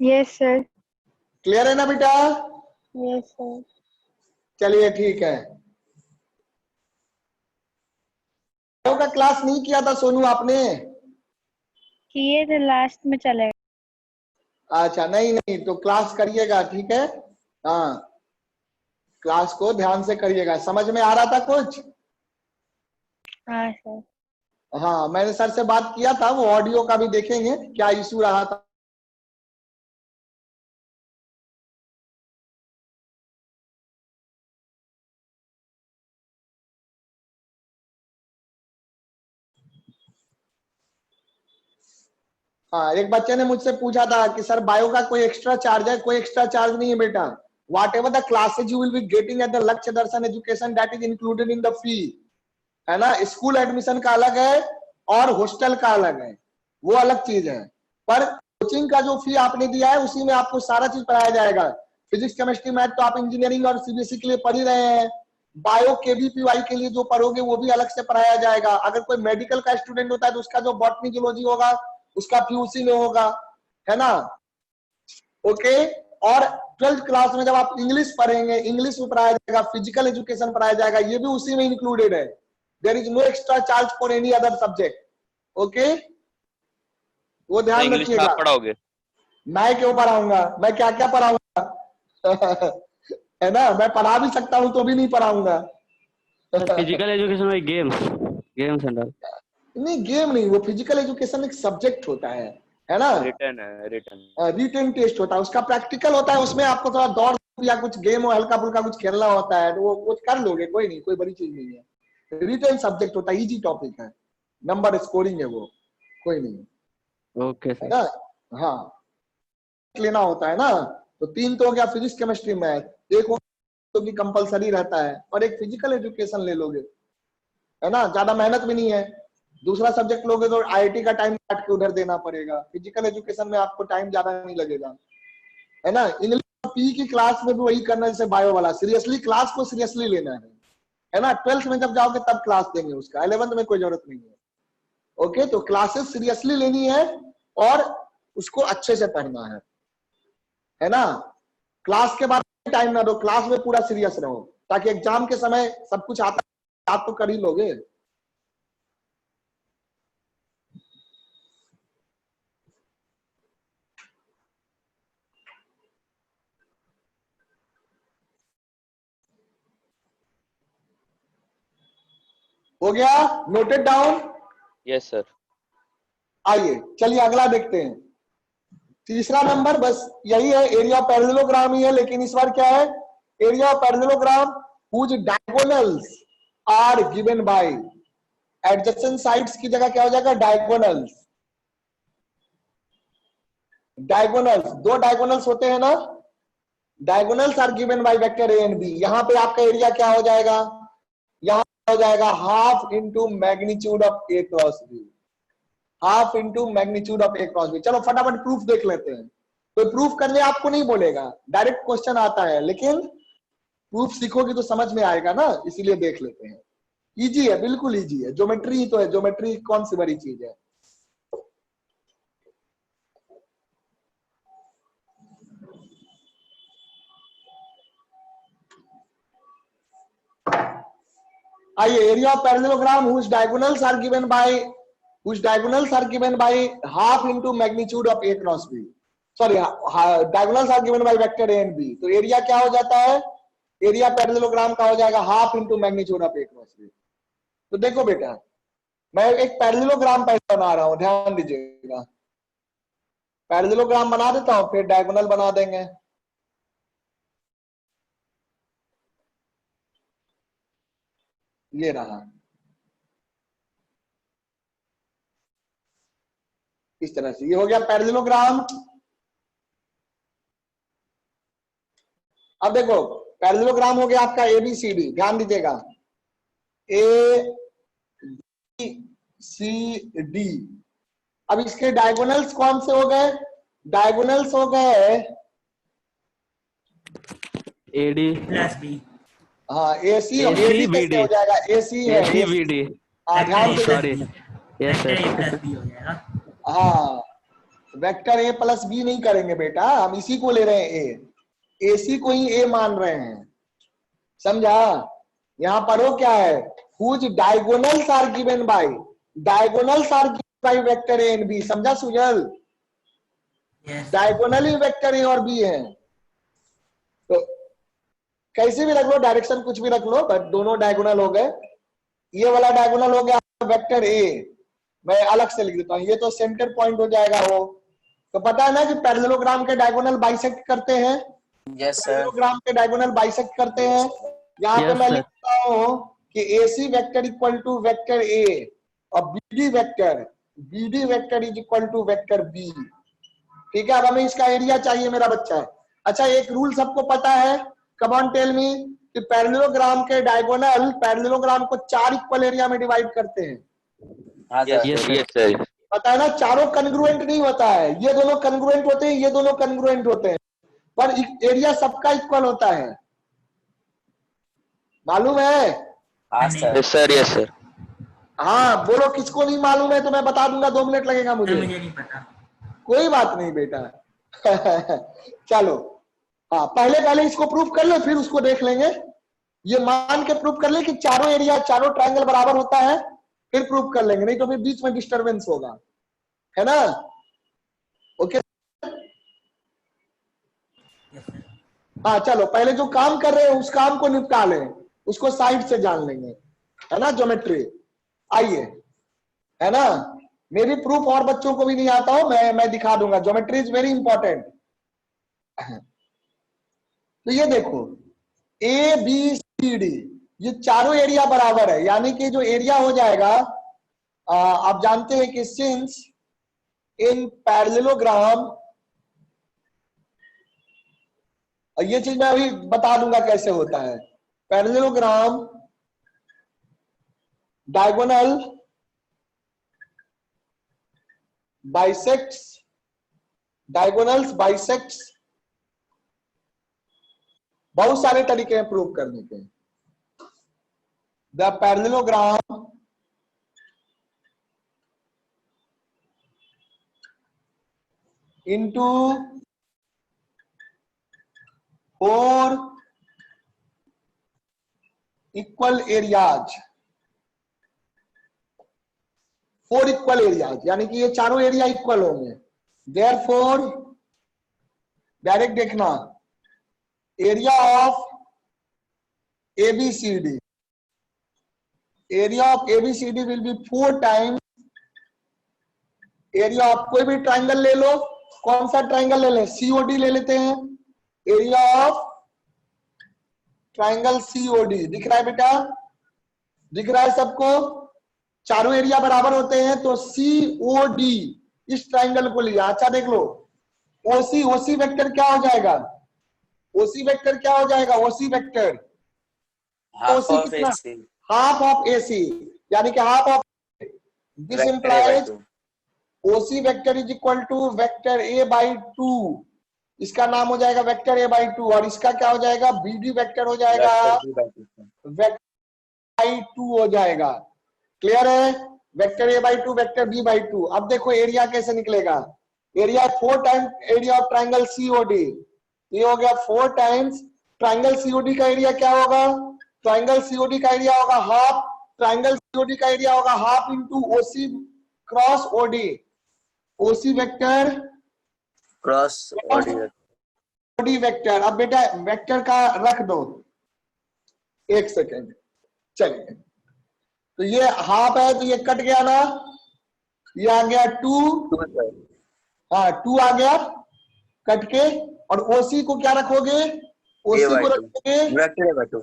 Yes, sir. क्लियर है ना बेटा। Yes, sir. चलिए ठीक है। का क्लास नहीं किया था सोनू आपने? किए थे, लास्ट में चलेगा। अच्छा, नहीं नहीं, तो क्लास करिएगा, ठीक है। हाँ, क्लास को ध्यान से करिएगा। समझ में आ रहा था कुछ? हाँ सर। हाँ, मैंने सर से बात किया था, वो ऑडियो का भी देखेंगे क्या इशू रहा था। हाँ, एक बच्चे ने मुझसे पूछा था कि सर बायो का कोई एक्स्ट्रा चार्ज है? कोई एक्स्ट्रा चार्ज नहीं है बेटा। Whatever the classes you will be getting at the Lakshya Darshan education, that is included in the fee, है ना। स्कूल एडमिशन का अलग है और हॉस्टल का अलग है, वो अलग चीज है। पर कोचिंग का जो फी आपने दिया है उसी में आपको सारा चीज पढ़ाया जाएगा। फिजिक्स केमिस्ट्री मैथ तो आप इंजीनियरिंग और सीबीएसई के लिए पढ़ ही रहे हैं। बायो केबीपीवाई के लिए जो पढ़ोगे वो भी अलग से पढ़ाया जाएगा। अगर कोई मेडिकल का स्टूडेंट होता है तो उसका जो बॉटनी जूलॉजी होगा उसका फी उसी में होगा, है ना। ओके। और 12th क्लास में जब आप इंग्लिश पढ़ेंगे, इंग्लिश में पढ़ाया जाएगा, फिजिकल एजुकेशन पढ़ाया जाएगा, ये भी उसी में इंक्लूडेड है। There is no extra charge for any other subject. Okay, वो ध्यान इंग्लिश रखिएगा। आप पढ़ाओगे? मैं क्यों पढ़ाऊंगा, मैं क्या क्या पढ़ाऊंगा है ना, मैं पढ़ा भी सकता हूं तो भी नहीं पढ़ाऊंगा। फिजिकल एजुकेशन में गेम्स एंड ऑल? नहीं, गेम नहीं, वो फिजिकल एजुकेशन एक सब्जेक्ट होता है ना। रिटर्न है, रिटन टेस्ट होता है, उसका प्रैक्टिकल होता है, उसमें आपको थोड़ा दौड़ या कुछ गेम और हल्का फुल्का कुछ खेलना होता है, तो वो कुछ कर लोगे, कोई नहीं, कोई बड़ी चीज नहीं है। रिटन सब्जेक्ट होता है, इजी टॉपिक है, नंबर स्कोरिंग है वो, कोई नहीं। ओके है ना। हाँ, लेना होता है ना, तो 3 तो हो गया फिजिक्स केमिस्ट्री मैथ, एक तो भी कंपलसरी रहता है, और एक फिजिकल एजुकेशन ले लोगे, है ना, ज्यादा मेहनत भी नहीं है। दूसरा सब्जेक्ट लोगे तो आईआईटी का टाइम काट के उधर देना पड़ेगा, फिजिकल एजुकेशन में आपको टाइम ज्यादा नहीं लगेगा, है ना। इंग्लिश पी की क्लास में भी वही करना जैसे बायो वाला, सीरियसली क्लास को सीरियसली लेना है ना। 12th में जब जाओगे तब क्लास देंगे उसका, 11th में कोई जरूरत नहीं है। ओके, तो क्लासेस सीरियसली लेनी है और उसको अच्छे से पढ़ना है ना। क्लास के बाद टाइम ना दो, क्लास में पूरा सीरियस रहो, ताकि एग्जाम के समय सब कुछ आता, आप तो कर ही लोगे। हो गया, नोटेड डाउन? Yes sir. आइए चलिए अगला देखते हैं। तीसरा नंबर बस यही है, एरिया ऑफ पैरेललोग्राम ही है, लेकिन इस बार क्या है, area of parallelogram whose diagonals are given by, adjacent sides की जगह क्या हो जाएगा, डायगोनल्स। डायगोनल्स, 2 डायगोनल्स होते हैं ना, diagonals are given by vector A and B. यहां पे आपका एरिया क्या हो जाएगा, यहां हो जाएगा half into magnitude of A cross B, half into magnitude of A cross B. चलो फटाफट प्रूफ देख लेते हैं। कोई प्रूफ करने आपको नहीं बोलेगा, डायरेक्ट क्वेश्चन आता है, लेकिन प्रूफ सीखोगे तो समझ में आएगा ना, इसीलिए देख लेते हैं। इजी है, बिल्कुल इजी है, ज्योमेट्री ही तो है, ज्योमेट्री कौन सी बड़ी चीज है। आइए, area of parallelogram whose diagonals are given by half into magnitude of a cross b, sorry diagonals are given by vector a and b, तो एरिया क्या हो जाता है, एरिया पैरेललोग्राम का हो जाएगा half into magnitude of A cross B. तो देखो बेटा, मैं एक पैरेललोग्राम पहले बना रहा हूं, ध्यान दीजिएगा। पैरेललोग्राम बना देता हूं, फिर डायगोनल बना देंगे। ये रहा, इस तरह से ये हो गया पैरेललोग्राम। अब देखो, पैरेललोग्राम हो गया आपका एबीसीडी, ध्यान दीजिएगा, ए बी सी डी। अब इसके डायगोनल्स कौन से हो गए, डायगोनल्स हो गए एडी प्लस बी। हाँ, एसी AC, एडी कैसे BD, हो जाएगा, एसी है, AC BD। हाँ ध्यान से, sorry, yes vector A sir. Plus B हो जाएगा। हाँ, वेक्टर ए प्लस बी नहीं करेंगे बेटा, हम इसी को ले रहे हैं, ए, एसी को ही ए मान रहे हैं, समझा। यहाँ पर वो क्या है, whose diagonals are given by, diagonals are given by vector A and B, समझा सुजल। यस डायगोनल ही वेक्टर ए और बी है, तो कैसे भी रख लो, डायरेक्शन कुछ भी रख लो, बट दोनों डायगोनल हो गए। ये वाला डायगोनल हो गया वेक्टर ए, मैं अलग से लिख देता हूं, ये तो सेंटर पॉइंट हो जाएगा वो। तो पता है ना कि पैरेललोग्राम के डायगोनल बाइसेक्ट करते हैं, यस सर। पैरेललोग्राम के डायगोनल बाइसेक्ट करते हैं। यहाँ पे Yes, मैं sir. लिखता हूं कि AC vector equal to vector A और BD vector is equal to vector B. ठीक है, अब हमें इसका एरिया चाहिए, मेरा बच्चा। अच्छा, एक रूल सबको पता है, कम ऑन टेल मी, कि पैरेललोग्राम के डायगोनल पैरेललोग्राम को 4 इक्वल एरिया में डिवाइड करते हैं। हाँ yes sir. Yes, sir, sir. Yes sir. पता है ना, चारों कन्ग्रुएंट नहीं होता है, ये दोनों कन्ग्रुएंट होते हैं, ये दोनों कन्ग्रुएंट होते हैं, पर एरिया सबका इक्वल होता है, मालूम है? हाँ नहीं sir. Yes sir, yes sir. हाँ बोलो, किसको नहीं मालूम है तो मैं बता दूंगा, 2 मिनट लगेगा सर मुझे। मुझे नहीं पता। कोई बात नहीं बेटा। चलो, हाँ पहले पहले इसको प्रूफ कर लो, फिर उसको देख लेंगे। ये मान के प्रूफ कर ले कि चारों एरिया, चारों ट्रायंगल बराबर होता है, फिर प्रूफ कर लेंगे, नहीं तो फिर बीच में डिस्टरबेंस होगा, है ना? ओके। Yes sir. हाँ चलो, पहले जो काम कर रहे हैं उस काम को निपटा लें, उसको साइड से जान लेंगे, है ना? ज्योमेट्री, आइए, है ना? मेरी प्रूफ और बच्चों को भी नहीं आता हो, मैं दिखा दूंगा, ज्योमेट्री इज वेरी इंपॉर्टेंट। तो ये देखो, ए बी सी डी, ये चारों एरिया बराबर है, यानी कि जो एरिया हो जाएगा, आप जानते हैं कि सिंस इन पैरेललोग्राम, ये चीज मैं अभी बता दूंगा कैसे होता है। Parallelogram diagonal bisects, diagonals bisects, बहुत सारे तरीके हैं प्रूव करने के। The parallelogram into 4 equal areas, 4 equal areas, यानी कि ये चारों एरिया इक्वल होंगे। देयरफॉर डायरेक्ट देखना, area of ABCD, area of ABCD will be 4 times area of, कोई भी ट्राइंगल ले लो, कौन सा ट्राइंगल ले लें? सीओडी ले लेते हैं। एरिया ऑफ ट्राइंगल सीओडी दिख रहा है बेटा? दिख रहा है सबको? चारों एरिया बराबर होते हैं, तो सीओडी इस ट्राइंगल को लिया। अच्छा देख लो, ओसी, ओसी वेक्टर क्या हो जाएगा? ओसी वेक्टर क्या हो जाएगा? OC vector, half OC of कितना? एसी हाफ ऑफ एसी, यानी कि half of, this vector A by implies 2 OC vector is equal to vector A by 2, इसका नाम हो जाएगा वेक्टर ए बाई 2, और इसका क्या हो जाएगा? बीडी वेक्टर हो जाएगा, vector B by 2। Vector by 2 हो जाएगा। क्लियर है? Vector A by 2, vector B by 2। अब देखो एरिया कैसे निकलेगा। Area 4 times area of triangle COD, ये हो गया 4 टाइम्स ट्राइंगल सीओडी का एरिया क्या होगा? ट्राइंगल सीओडी का एरिया होगा हाफ, ट्राइंगल सीओडी का एरिया होगा half into OC cross OD, OC vector cross OD OD vector. अब बेटा वेक्टर का रख दो, एक सेकेंड, चलिए। तो ये हाफ है, तो ये कट गया ना, ये आ गया 2, हाँ 2 आ गया कट के, और ओसी को क्या रखोगे? ओसी को रखोगे vector A by 2,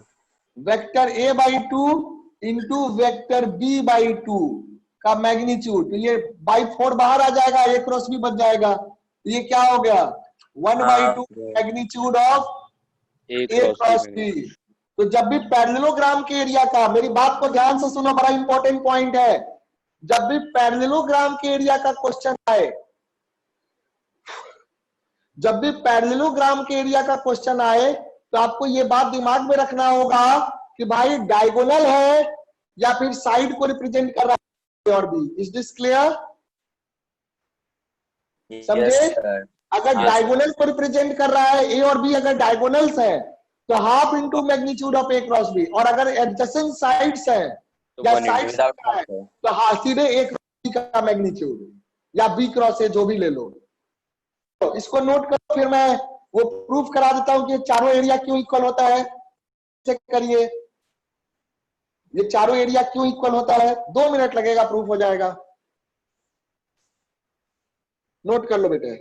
vector A by 2 into vector B by 2 का मैग्नीट्यूड। तो ये बाई 4 बाहर आ जाएगा, ए क्रॉस बी बच जाएगा, तो ये क्या हो गया? 1/2 magnitude of A cross B. तो जब भी पैरेललोग्राम के एरिया का, मेरी बात को ध्यान से सुनो, बड़ा इंपॉर्टेंट पॉइंट है, जब भी पैरेललोग्राम के एरिया का क्वेश्चन आए, जब भी पैरेललोग्राम के एरिया का क्वेश्चन आए, तो आपको ये बात दिमाग में रखना होगा कि भाई डायगोनल है या फिर साइड को रिप्रेजेंट कर रहा है, और भी। Is this clear? समझे? अगर डायगोनल को रिप्रेजेंट कर रहा है, ए और बी अगर डायगोनल्स है, तो half into magnitude of A cross B, और अगर एडजेसेंट साइड्स है या साइड्स है, तो हाँ सीधे ए क्रॉस बी का मैग्नीट्यूड, या बी क्रॉस ए, जो भी ले लो। तो इसको नोट करो, फिर मैं वो प्रूफ करा देता हूं कि चारों एरिया क्यों इक्वल होता है। चेक करिए, ये चारों एरिया क्यों इक्वल होता है, 2 मिनट लगेगा, प्रूफ हो जाएगा। नोट कर लो बेटे।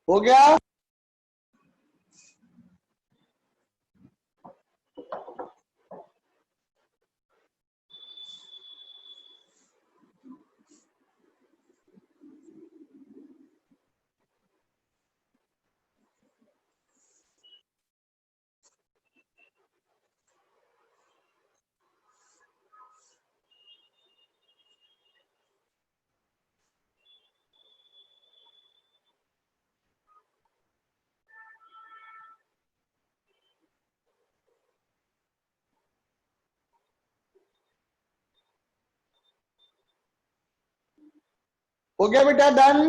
हो गया? हो गया बेटा? डन?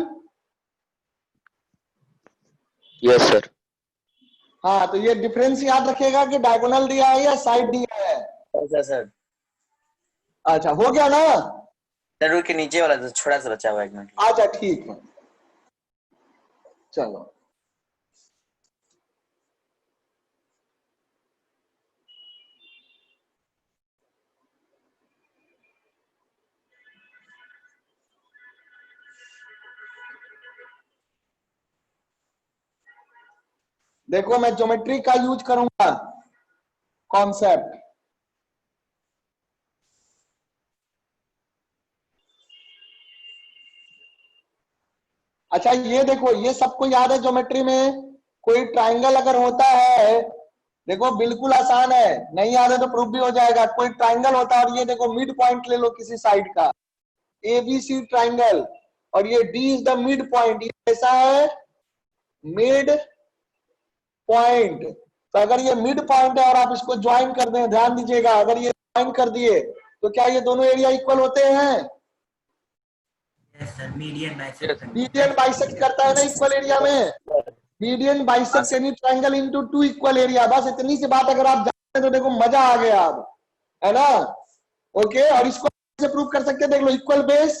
Yes sir. हाँ, तो ये डिफरेंस याद रखिएगा कि डायगोनल दिया है या साइड दिया है। अच्छा सर। अच्छा, हो गया ना? जरूर के नीचे वाला तो छोटा सा बचा हुआ है, एक मिनट। अच्छा ठीक है, चलो। देखो, मैं ज्योमेट्री का यूज करूंगा कॉन्सेप्ट। अच्छा, ये देखो, ये सबको याद है ज्योमेट्री में। कोई ट्राइंगल अगर होता है, देखो बिल्कुल आसान है, नहीं याद है तो प्रूफ भी हो जाएगा। कोई ट्राइंगल होता है और ये देखो मिड पॉइंट ले लो किसी साइड का, एबीसी ट्राइंगल, और ये D is the mid point. ये कैसा है? Mid point. तो अगर ये मिड पॉइंट है और आप इसको ज्वाइन कर दें, ध्यान दीजिएगा, अगर ये ज्वाइन कर दिए तो क्या ये दोनों एरिया इक्वल होते हैं? Yes sir, median bisect. Median bisect करता है ना इक्वल एरिया में। Median bisect any triangle into two equal area. बस इतनी सी बात अगर आप जानते हैं तो देखो मजा आ गया अब, है ना? ओके, और इसको से प्रूव कर सकते हैं। देख लो, इक्वल बेस,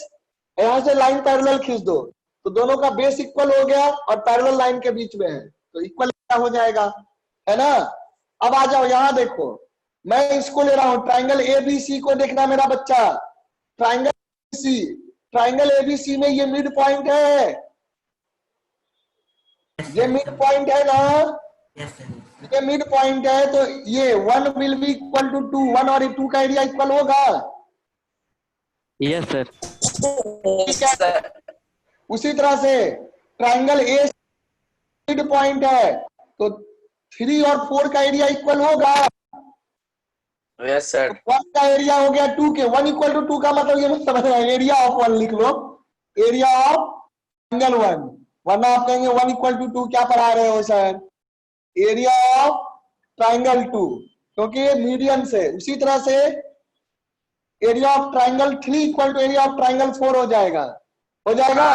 यहां से लाइन पैरेलल खींच दो तो दोनों का बेस इक्वल हो गया और पैरेलल लाइन के बीच में है तो इक्वल हो जाएगा, है ना? अब आ जाओ यहां, देखो मैं इसको ले रहा हूं ट्राइंगल एबीसी को। देखना मेरा बच्चा, ट्राइंगल एबीसी, ट्राइंगल एबीसी में ये मिड पॉइंट है, ये मिड पॉइंट है ना? Yes sir. ये मिड पॉइंट है तो ये 1 विल बी इक्वल टू 2, 1 और 2 का एरिया इक्वल होगा। Yes sir. ठीक है, उसी तरह से ट्राइंगल ए मिड पॉइंट है तो 3 और 4 का एरिया इक्वल होगा। Yes sir. 1 का एरिया हो गया 2 के, 1 इक्वल टू 2 का मतलब ये मत समझ रहे हैं, एरिया ऑफ 1 लिख लो, एरिया ऑफ ट्राइंगल 1। वरना आप कहेंगे 1 इक्वल टू 2 क्या पढ़ा रहे हो सर? एरिया ऑफ ट्राइंगल 2, क्योंकि ये मीडियन से। उसी तरह से area of triangle 3 equal to area of triangle 4 हो जाएगा, हो जाएगा।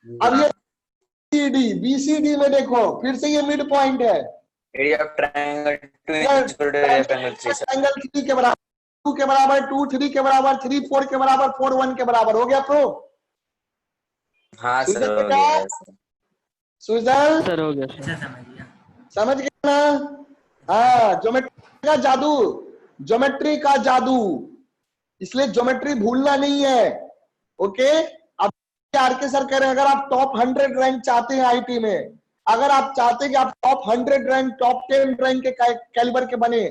अब ये बीसीडी में देखो फिर से ये मिड पॉइंट है, area of triangle 2 is equal to area of triangle 3 sir. Triangle 3 के बराबर, 2 के बराबर 2, 3 के बराबर 3, 4 के बराबर 4, 1 के बराबर। हो गया प्रो? हाँ सर, सुजल हो बेटा, गया सर। सुजल सर हो गया सर। अच्छा, समझ गया। समझ गया ना? हाँ, ज्योमेट्री का जादू, ज्योमेट्री का जादू, इसलिए ज्योमेट्री भूलना नहीं है। ओके, अब आर के सर कह रहे हैं अगर आप टॉप 100 रैंक चाहते हैं आईटी में, अगर आप चाहते हैं कि आप टॉप 100 रैंक, टॉप 10 रैंक के कैलिबर के बने,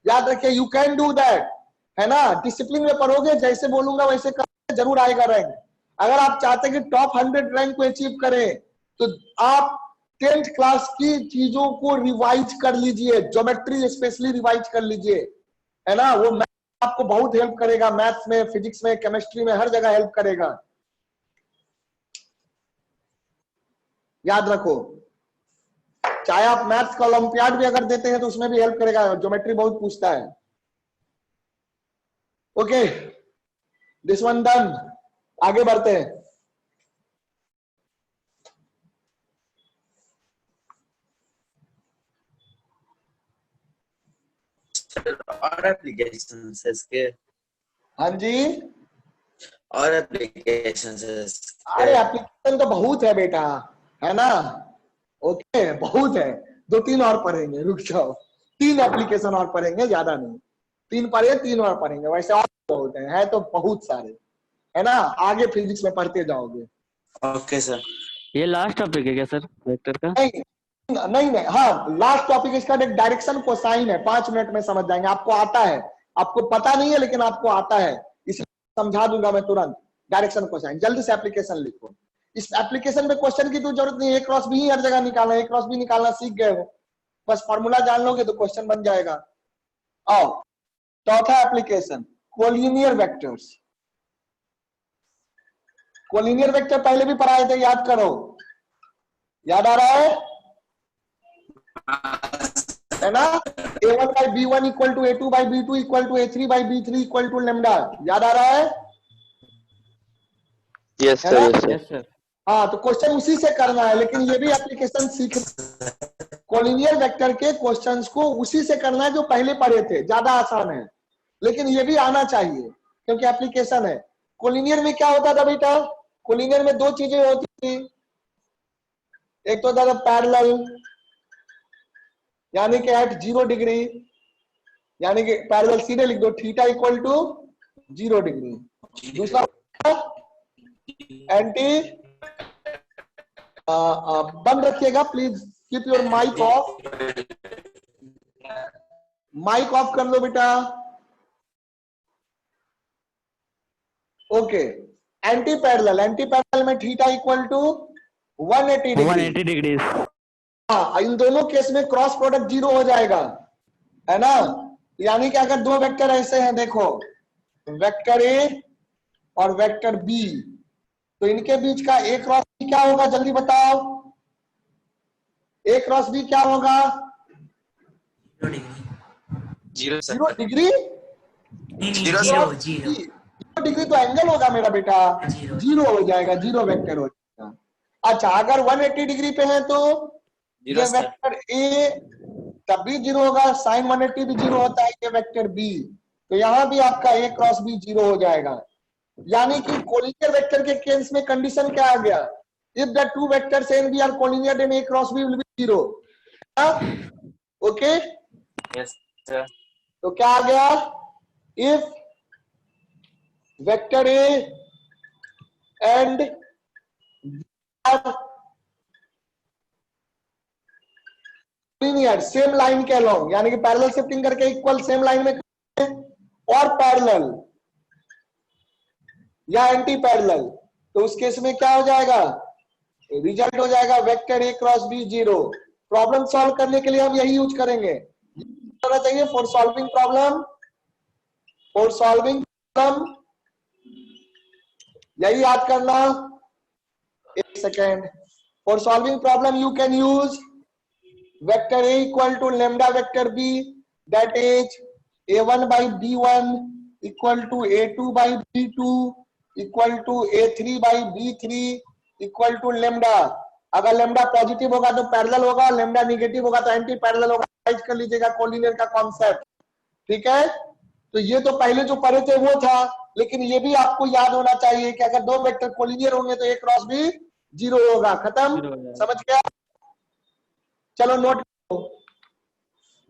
याद रखिए यू कैन डू दैट, है ना? डिसिप्लिन में पढ़ोगे, जैसे बोलूंगा वैसे करोगे, जरूर आएगा रैंक। अगर आप चाहते हैं कि टॉप 100 रैंक को अचीव करें तो आप 10th क्लास की चीजों को रिवाइज कर लीजिए, ज्योमेट्री स्पेशली रिवाइज कर लीजिए, है ना? वो आपको बहुत हेल्प करेगा, मैथ्स में, फिजिक्स में, केमिस्ट्री में, हर जगह हेल्प करेगा। याद रखो, चाहे आप मैथ्स का ओलंपियाड भी अगर देते हैं तो उसमें भी हेल्प करेगा, ज्योमेट्री बहुत पूछता है। ओके, दिस वन डन, आगे बढ़ते हैं। और एप्लीकेशंस है इसके? हाँ जी, और एप्लीकेशंस है इसके? अरे एप्लीकेशन तो बहुत है बेटा, है ना? ओके, बहुत है, 2-3 और पढ़ेंगे, रुक जाओ, 3 एप्लीकेशन और पढ़ेंगे, ज्यादा नहीं। 3 पढ़े, 3 और पढ़ेंगे, वैसे और बहुत है तो बहुत सारे, है ना? आगे फिजिक्स में पढ़ते जाओगे। Okay sir. ये लास्ट टॉपिक है क्या सर वेक्टर का? नहीं नहीं नहीं, हाँ लास्ट टॉपिक इसका एक डायरेक्शन कोसाइन है, 5 मिनट में समझ जाएंगे, आपको आता है, आपको पता नहीं है लेकिन आपको आता है, इसलिए समझा दूंगा मैं तुरंत। डायरेक्शन कोसाइन, जल्दी से एप्लीकेशन लिखो। इस एप्लीकेशन में क्वेश्चन की तो जरूरत नहीं है, A क्रॉस B ही हर जगह निकालना है, A क्रॉस B निकालना सीख गए हो, बस फॉर्मूला जान लोगे तो क्वेश्चन बन जाएगा। आओ चौथा application, collinear vectors. Collinear vector पहले भी पढ़ाए थे, याद करो, याद आ रहा है ना? A1 by B1 equal to A2 by B2 equal to A3 by B3 equal to lambda, याद आ रहा है? यस है सर, ना? Yes sir. Yes sir. हाँ तो क्वेश्चन उसी से करना है, लेकिन ये भी एप्लीकेशन सीख, कोलिनियर वेक्टर के क्वेश्चंस को उसी से करना है जो पहले पढ़े थे, ज्यादा आसान है, लेकिन ये भी आना चाहिए क्योंकि एप्लीकेशन है। कोलिनियर में क्या होता था बेटा? कोलिनियर में 2 चीजें होती थी, एक तो होता था पैरेलल, यानी कि एट 0 डिग्री, यानी कि पैरेलल सीधे लिख दो, थीटा इक्वल टू 0 डिग्री। दूसरा एंटी, बंद रखिएगा please, keep your mic off, mic off कर लो बेटा। Okay, anti parallel, anti parallel में theta equal to 180 degree. 180 degree. हाँ, इन दोनों केस में क्रॉस प्रोडक्ट 0 हो जाएगा, है ना? यानी कि अगर 2 वेक्टर ऐसे हैं, देखो वेक्टर ए और वेक्टर बी, तो इनके बीच का A क्रॉस B क्या होगा, जल्दी बताओ? A क्रॉस B क्या होगा? 0 डिग्री। नहीं zero zero sir. Zero 0 degree तो एंगल होगा मेरा बेटा, 0 हो जाएगा, 0 वेक्टर हो जाएगा। अच्छा, अगर 180 डिग्री पे है तो ये जीरो सर। वेक्टर ए तब भी 0 होगा, साइन 180 भी 0 होता है, ये वेक्टर बी, तो यहां भी आपका A क्रॉस B 0 हो जाएगा। यानी कि कोलिनियर वेक्टर के केस में कंडीशन क्या आ गया? If the 2 vectors A and B are collinear then A cross B will be 0। Okay, yes sir. तो क्या आ गया? If vector A and linear same line के अलोंग, यानी कि पैरेलल शिफ्टिंग करके इक्वल सेम लाइन में और पैरेलल या एंटी पैरेलल, तो उस केस में क्या हो जाएगा? रिजल्ट हो जाएगा vector A cross B 0। Problem solve करने के लिए हम यही यूज करेंगे, होना चाहिए for solving problem, for solving problem, यही याद करना। एक second, for solving problem you can use vector A equal to lambda vector B, that is A1 by B1 equal to A2 by B2 equal to A3 by B3 equal to lambda. अगर लेमडा पॉजिटिव होगा तो पैरेलल होगा, लेमडा नेगेटिव होगा तो एंटी पैरेलल होगा। याद कर लीजिएगा कोलिनियर का कॉन्सेप्ट, ठीक है? तो ये तो पहले जो पढ़े थे वो था, लेकिन ये भी आपको याद होना चाहिए कि अगर 2 वेक्टर कोलिनियर होंगे तो A क्रॉस B 0 होगा। खत्म, समझ गया? चलो नोट करो,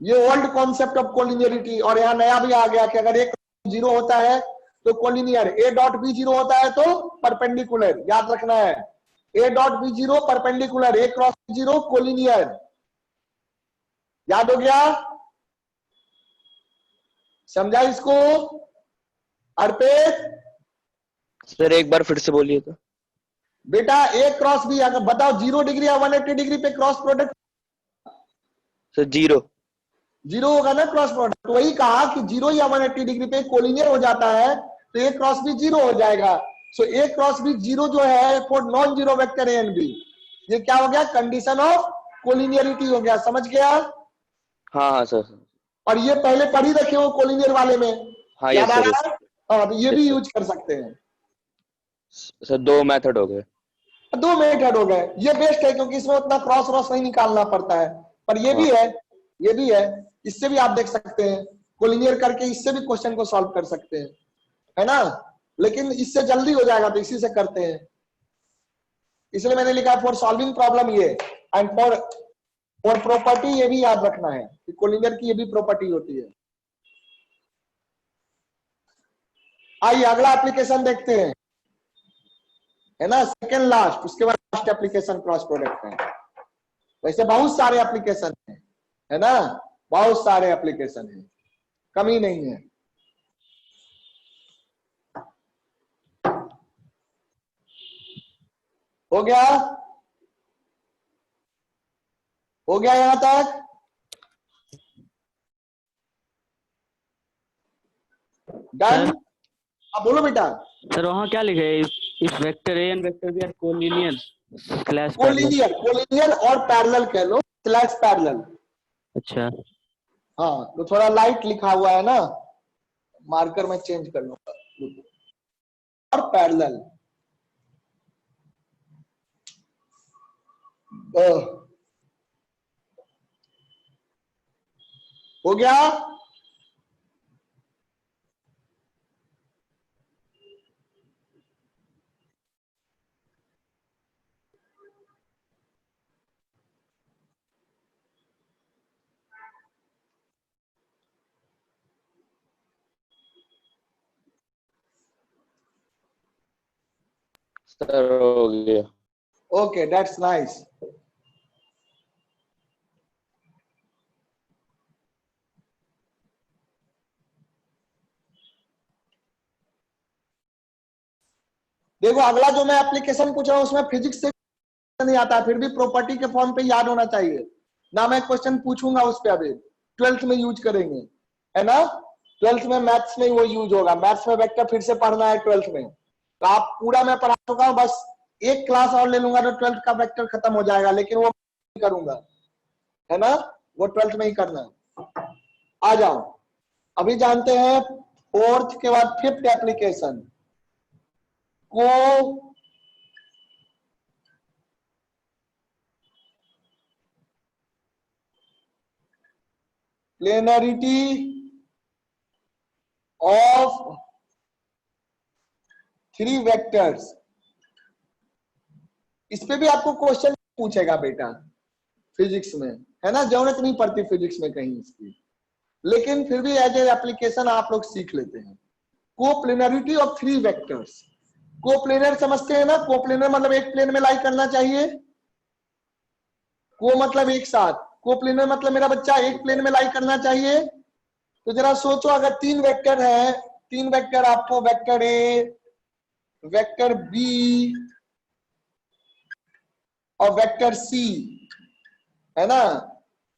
ये ओल्ड कॉन्सेप्ट ऑफ कोलिनियरिटी, और यहाँ नया भी आ गया कि अगर A 0 होता है तो कोलिनियर, A डॉट B 0 होता है तो परपेंडिकुलर, याद रखना है। A dot B 0 perpendicular, A cross B 0 collinear, याद हो गया? समझा इसको अर्पित? सर एक बार फिर से बोलिए तो। बेटा A क्रॉस B, अगर बताओ 0 डिग्री या 180 डिग्री पे क्रॉस प्रोडक्ट सर 0 0 होगा ना क्रॉस प्रोडक्ट, तो वही कहा कि 0 या 180 डिग्री पे कोलिनियर हो जाता है तो A क्रॉस B 0 हो जाएगा। सो A क्रॉस B 0 जो है for non zero vector A and B, ये क्या हो गया? कंडीशन ऑफ कोलिनियरिटी हो गया, समझ गया? हाँ सर। और ये पहले पढ़ ही रखे हो कोलिनियर वाले में, हाँ याद यस आ सर, रहा है? हाँ, तो ये भी Yes, sir. यूज कर सकते हैं। सर 2 मेथड हो गए। 2 मेथड हो गए, ये बेस्ट है क्योंकि इसमें उतना क्रॉस क्रॉस नहीं निकालना पड़ता है, पर ये भी है, ये भी है, इससे भी आप देख सकते हैं कोलिनियर करके, इससे भी क्वेश्चन को सॉल्व कर सकते हैं, है ना? लेकिन इससे जल्दी हो जाएगा तो इसी से करते हैं, इसलिए मैंने लिखा फॉर सॉल्विंग प्रॉब्लम ये, एंड फॉर प्रॉपर्टी ये भी याद रखना है कि कोलिनियर की ये भी प्रॉपर्टी होती है। आइए अगला एप्लीकेशन देखते हैं। है ना, सेकेंड लास्ट, उसके बाद लास्ट एप्लीकेशन क्रॉस प्रोडक्ट है। वैसे बहुत सारे एप्लीकेशन है ना, बहुत सारे एप्लीकेशन है, कमी नहीं है। हो गया, हो गया यहां तक? डन? अब बोलो बेटा। सर वहाँ क्या लिखे है? इस vector A and vector B are collinear slash collinear, collinear और पैरेलल कह लो, स्लैश पैरेलल। अच्छा हाँ, तो थोड़ा लाइट लिखा हुआ है ना, मार्कर में चेंज कर लूंगा। और पैरेलल हो गया। सर हो गया। Okay, that's nice. देखो अगला जो मैं एप्लीकेशन पूछ रहा हूं उसमें फिजिक्स से नहीं आता, फिर भी प्रॉपर्टी के फॉर्म पे याद होना चाहिए ना। मैं क्वेश्चन पूछूंगा उस पे, अभी 12th में यूज करेंगे, है ना। 12th में मैथ्स में वो यूज होगा, मैथ्स में वेक्टर फिर से पढ़ना है 12th में, तो आप पूरा मैं पढ़ा चुका हूं, बस एक क्लास और ले लूंगा तो 12th का वेक्टर खत्म हो जाएगा, लेकिन वो नहीं करूंगा, है ना, वो 12th में ही करना। आ जाओ, अभी जानते हैं 4th के बाद 5th एप्लीकेशन को। प्लेनरिटी ऑफ 3 वेक्टर्स, इस पे भी आपको क्वेश्चन पूछेगा बेटा फिजिक्स में, है ना, जरूरत नहीं पड़ती फिजिक्स में कहीं इसकी, लेकिन फिर भी एज ए एप्लीकेशन आप लोग सीख लेते हैं। कोप्लेनरिटी ऑफ 3 वेक्टर्स, कोप्लेनर समझते हैं ना, कोप्लेनर मतलब एक प्लेन में लाई करना चाहिए, को मतलब एक साथ, कोप्लेनर मतलब मेरा बच्चा एक प्लेन में लाई करना चाहिए। तो जरा सोचो, अगर 3 वेक्टर है, 3 वेक्टर आपको, वेक्टर ए, वेक्टर बी और वेक्टर सी, है ना,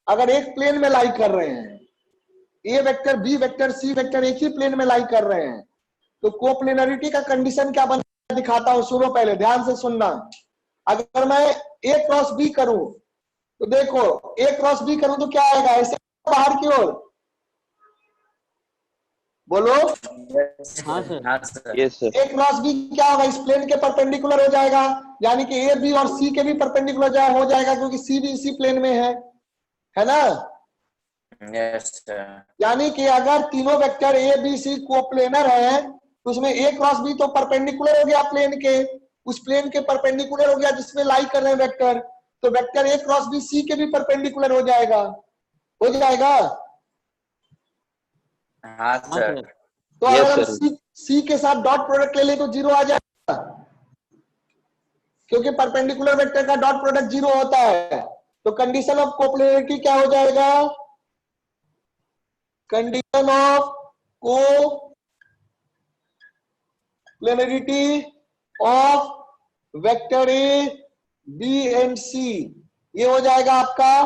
अगर एक प्लेन में लाई कर रहे हैं, ए vector, B vector, C vector एक ही प्लेन में लाई कर रहे हैं, तो कोप्लेनरिटी का कंडीशन क्या बनता है दिखाता हूं, सुनो पहले ध्यान से सुनना। अगर मैं ए क्रॉस बी करूं तो देखो, ए क्रॉस बी करूं तो क्या आएगा, ऐसे बाहर की ओर, बोलो। हाँ सर। हाँ सर। Yes sir. A cross B क्या होगा, इस प्लेन के परपेंडिकुलर हो जाएगा, यानी कि ए बी और सी के भी परपेंडिकुलर हो जाएगा, क्योंकि सी भी इसी प्लेन में है ना। Yes sir. यानी कि अगर तीनों vector A B C coplanar है तो उसमें ए क्रॉस बी तो परपेंडिकुलर हो गया प्लेन के, उस प्लेन के परपेंडिकुलर हो गया जिसमें लाई कर रहे हैं वेक्टर, तो vector A cross B C के भी परपेंडिकुलर हो जाएगा, हो जाएगा। हाँ सर। तो अगर हम Yes, sir. सी के साथ डॉट प्रोडक्ट ले ले तो 0 आ जाएगा, क्योंकि परपेंडिकुलर वेक्टर का डॉट प्रोडक्ट 0 होता है। तो कंडीशन ऑफ कोप्लेनरिटी क्या हो जाएगा, condition of coplanarity of vector A B and C, ये हो जाएगा आपका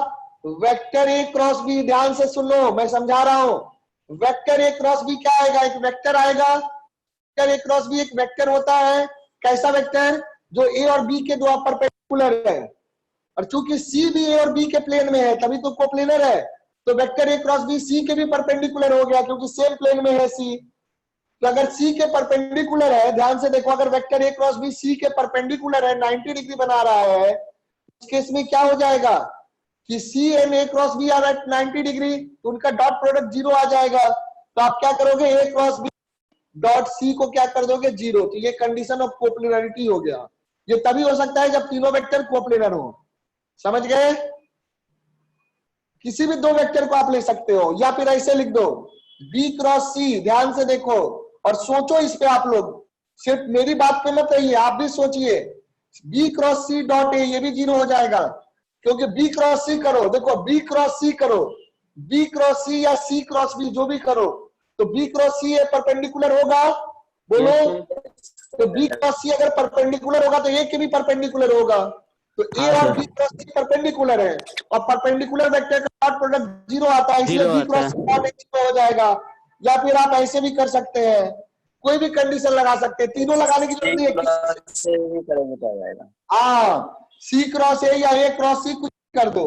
वेक्टर ए क्रॉस बी। ध्यान से सुन लो, मैं समझा रहा हूं। वेक्टर ए क्रॉस बी क्या आएगा, एक वेक्टर आएगा, वेक्टर ए क्रॉस बी एक वेक्टर होता है, कैसा वेक्टर, जो ए और बी के दो परपेंडिकुलर है, और चूंकि सी भी ए और बी के प्लेन में है तभी तो कोप्लेनर है, तो vector A cross B C के भी परपेंडिकुलर हो गया क्योंकि सेम प्लेन में है सी। तो अगर सी के परपेंडिकुलर है, ध्यान से देखो, अगर vector A cross B C के परपेंडिकुलर है, 90 डिग्री बना रहा है, उस केस में क्या हो जाएगा कि C and A cross B are at 90 degree, तो उनका डॉट प्रोडक्ट 0 आ जाएगा। तो आप क्या करोगे, ए क्रॉस बी डॉट सी को क्या कर दोगे, 0। तो ये कंडीशन ऑफ कोप्लेनरिटी हो गया। ये तभी हो सकता है जब तीनों वेक्टर कोप्लेनर हो, समझ गए। किसी भी 2 वेक्टर को आप ले सकते हो, या फिर ऐसे लिख दो बी क्रॉस सी, ध्यान से देखो और सोचो इस पे आप लोग, सिर्फ मेरी बात पे मत रहिए, आप भी सोचिए। B cross C dot A, ये भी 0 हो जाएगा, क्योंकि बी क्रॉस सी करो, देखो बी क्रॉस सी करो, बी क्रॉस सी या सी क्रॉस बी जो भी करो, तो बी क्रॉस सी ए परपेंडिकुलर होगा, बोलो। Yes, तो बी क्रॉस सी अगर परपेंडिकुलर होगा तो ए के भी परपेंडिकुलर होगा, तो ए हाँ और sir. B cross C perpendicular है, और परपेंडिकुलर वेक्टर का डॉट प्रोडक्ट 0 आता है, इसलिए 0 बी आता क्रॉस है। सी डॉट ए 0 हो जाएगा। या फिर आप ऐसे भी कर सकते हैं, कोई भी कंडीशन लगा सकते हैं, तीनों लगाने की जरूरत नहीं है, किसी से भी करेंगे तो आ जाएगा। हाँ सी क्रॉस ए या ए क्रॉस सी कुछ कर दो,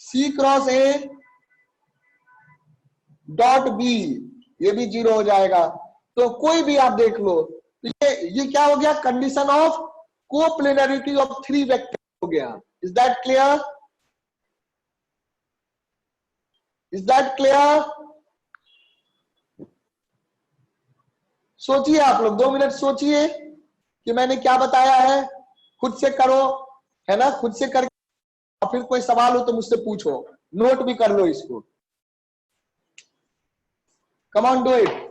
सी क्रॉस ए डॉट बी, ये भी 0 हो जाएगा। तो कोई भी आप देख लो, तो ये क्या हो गया, condition of coplanarity of 3 vector हो गया। Is that clear? Is that clear? सोचिए आप लोग 2 मिनट सोचिए कि मैंने क्या बताया है, खुद से करो, है ना, खुद से करके, और फिर कोई सवाल हो तो मुझसे पूछो, नोट भी कर लो इसको। Come on do it.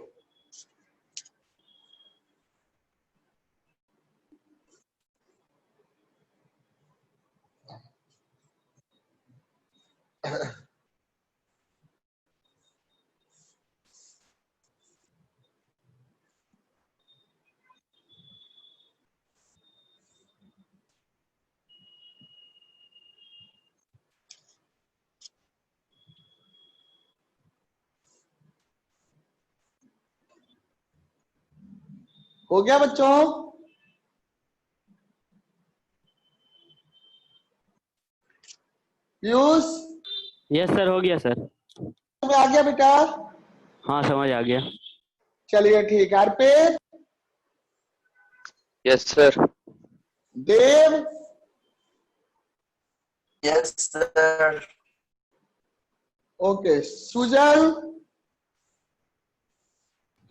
हो गया बच्चों? पीयूष यस सर, हो गया सर। तुम्हें आ गया बेटा? हाँ समझ आ गया। चलिए ठीक है। Arpit, yes sir. Dev, yes sir. Okay, Sujal,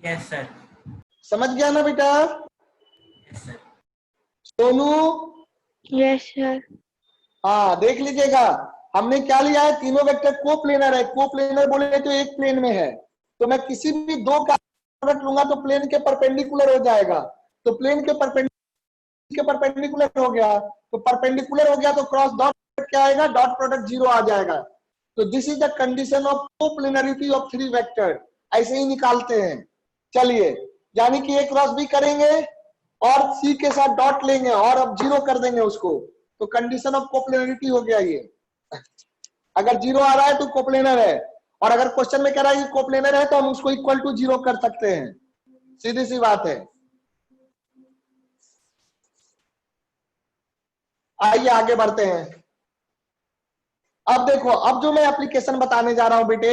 yes sir. समझ गया ना बेटा? Yes sir. Sonu, yes sir. हाँ देख लीजिएगा, हमने क्या लिया है, तीनों वेक्टर कोप्लेनर है। कोप्लेनर बोले तो एक प्लेन में है, तो मैं किसी भी दो का प्रोडक्ट लूंगा तो प्लेन के परपेंडिकुलर हो जाएगा, तो प्लेन के परपेंडिकुलर हो गया, तो परपेंडिकुलर हो गया तो क्रॉस डॉट क्या आएगा, डॉट प्रोडक्ट 0 आ जाएगा। तो this is the condition of coplanarity of 3 vector, ऐसे ही निकालते हैं। चलिए, यानी कि ए क्रॉस बी करेंगे और सी के साथ डॉट लेंगे और अब 0 कर देंगे उसको, तो कंडीशन ऑफ कोप्लेनरिटी हो गया ये। अगर 0 आ रहा है तो कोप्लेनर है, और अगर क्वेश्चन में कह रहा है कि कोप्लेनर है तो हम उसको इक्वल टू 0 कर सकते हैं, सीधी सी बात है। आइए आगे बढ़ते हैं। अब देखो, अब जो मैं एप्लीकेशन बताने जा रहा हूं बेटे,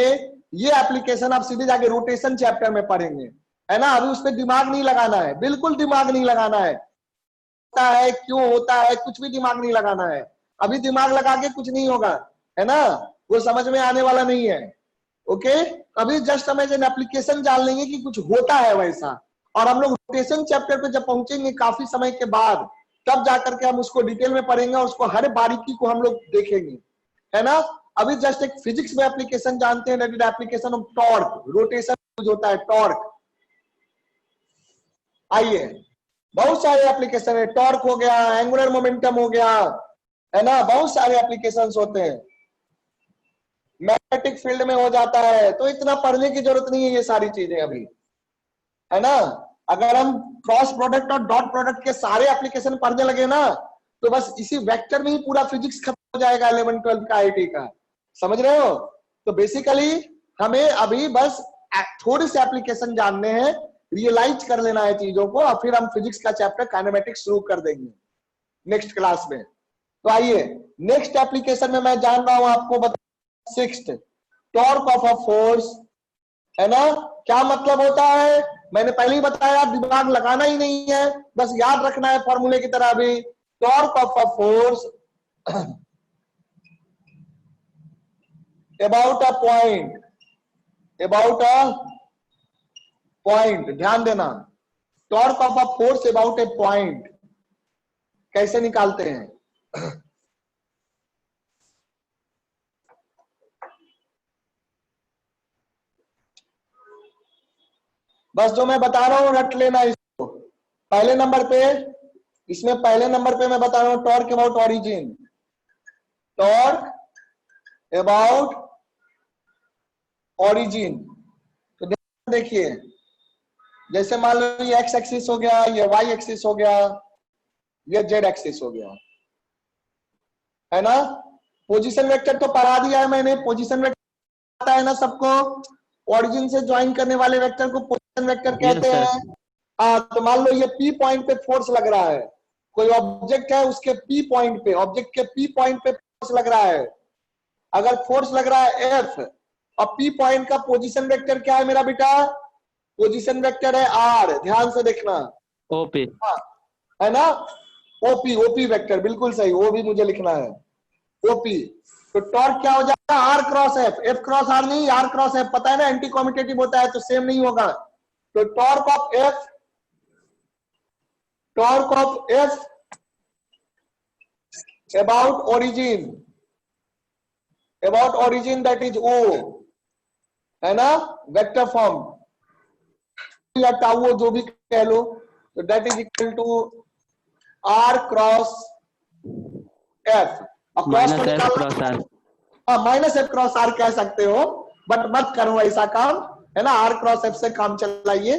ये एप्लीकेशन आप सीधे जाके रोटेशन चैप्टर में पढ़ेंगे, है ना। अभी उस पर दिमाग नहीं लगाना है, बिल्कुल दिमाग नहीं लगाना है, होता है क्यों होता है, कुछ भी दिमाग नहीं लगाना है। अभी दिमाग लगा के कुछ नहीं होगा, है ना, वो समझ में आने वाला नहीं है। ओके, अभी जस्ट हमें एप्लीकेशन जान लेंगे कि कुछ होता है वैसा, और हम लोग रोटेशन चैप्टर पे जब पहुंचेंगे काफी समय के बाद, तब जाकर के हम उसको डिटेल में पढ़ेंगे और उसको हर बारीकी को हम लोग देखेंगे, है ना। अभी जस्ट एक फिजिक्स में एप्लीकेशन जानते हैं, that is application of torque. Rotation use होता है टॉर्क। आइए, बहुत सारे एप्लीकेशन है, टॉर्क हो गया, एंगुलर मोमेंटम हो गया, है ना, बहुत सारे एप्लीकेशंस होते हैं। मैग्नेटिक फील्ड में हो जाता है, तो इतना पढ़ने की जरूरत नहीं है ये सारी चीजें अभी, है ना। अगर हम क्रॉस प्रोडक्ट और डॉट प्रोडक्ट के सारे एप्लीकेशन पढ़ने लगे ना, तो बस इसी वेक्टर में ही पूरा फिजिक्स खत्म हो जाएगा 11-12 का आईटी का, समझ रहे हो। तो बेसिकली हमें अभी बस थोड़ी सी एप्लीकेशन जानने हैं, रियलाइज कर लेना है चीजों को, और फिर हम फिजिक्स का चैप्टर काइनेमेटिक्स शुरू कर देंगे नेक्स्ट क्लास में। तो आइए, नेक्स्ट एप्लीकेशन में मैं जान रहा हूं आपको बता, 6th, torque of a force, है ना। क्या मतलब होता है, मैंने पहले ही बताया, दिमाग लगाना ही नहीं है, बस याद रखना है फॉर्मूले की तरह भी। Torque of a force about a point, ध्यान देना, torque of a force about A point कैसे निकालते हैं। बस जो मैं बता रहा हूं रट लेना इसको, पहले नंबर पे, इसमें पहले नंबर पे मैं बता रहा हूं torque about origin, torque about origin. तो देखिए जैसे मान लो ये एक्स एक्सिस हो गया, ये वाई एक्सिस हो गया, ये जेड एक्सिस हो गया, है ना। पोजीशन वेक्टर तो पढ़ा दिया है मैंने, पोजीशन वेक्टर आता है ना सबको, ओरिजिन से ज्वाइन करने वाले वेक्टर को पोजीशन वेक्टर कहते sir. हैं। हाँ, तो मान लो ये पी पॉइंट पे फोर्स लग रहा है, कोई ऑब्जेक्ट है उसके पी पॉइंट पे, ऑब्जेक्ट के पी पॉइंट पे फोर्स लग रहा है। अगर फोर्स लग रहा है एफ, और पी पॉइंट का पोजीशन वेक्टर क्या है मेरा बेटा, पोजीशन वेक्टर है आर, ध्यान से देखना। ओपी हाँ, है ना, ओपी, ओपी वेक्टर, बिल्कुल सही, वो भी मुझे लिखना है ओपी। तो टॉर्क क्या हो जाएगा, R cross F, F cross R नहीं, आर क्रॉस एफ, पता है ना एंटी कॉम्यूटेटिव होता है तो सेम नहीं होगा। तो torque of F, torque of F about origin, about origin that is O, है ना, वेक्टर फॉर्म या टाउ जो भी कह लो, तो that is equal to R cross F. Minus F cross R, minus F cross R कह सकते हो, बट मत करो ऐसा काम, है ना, आर क्रॉस एफ से काम चलाइए।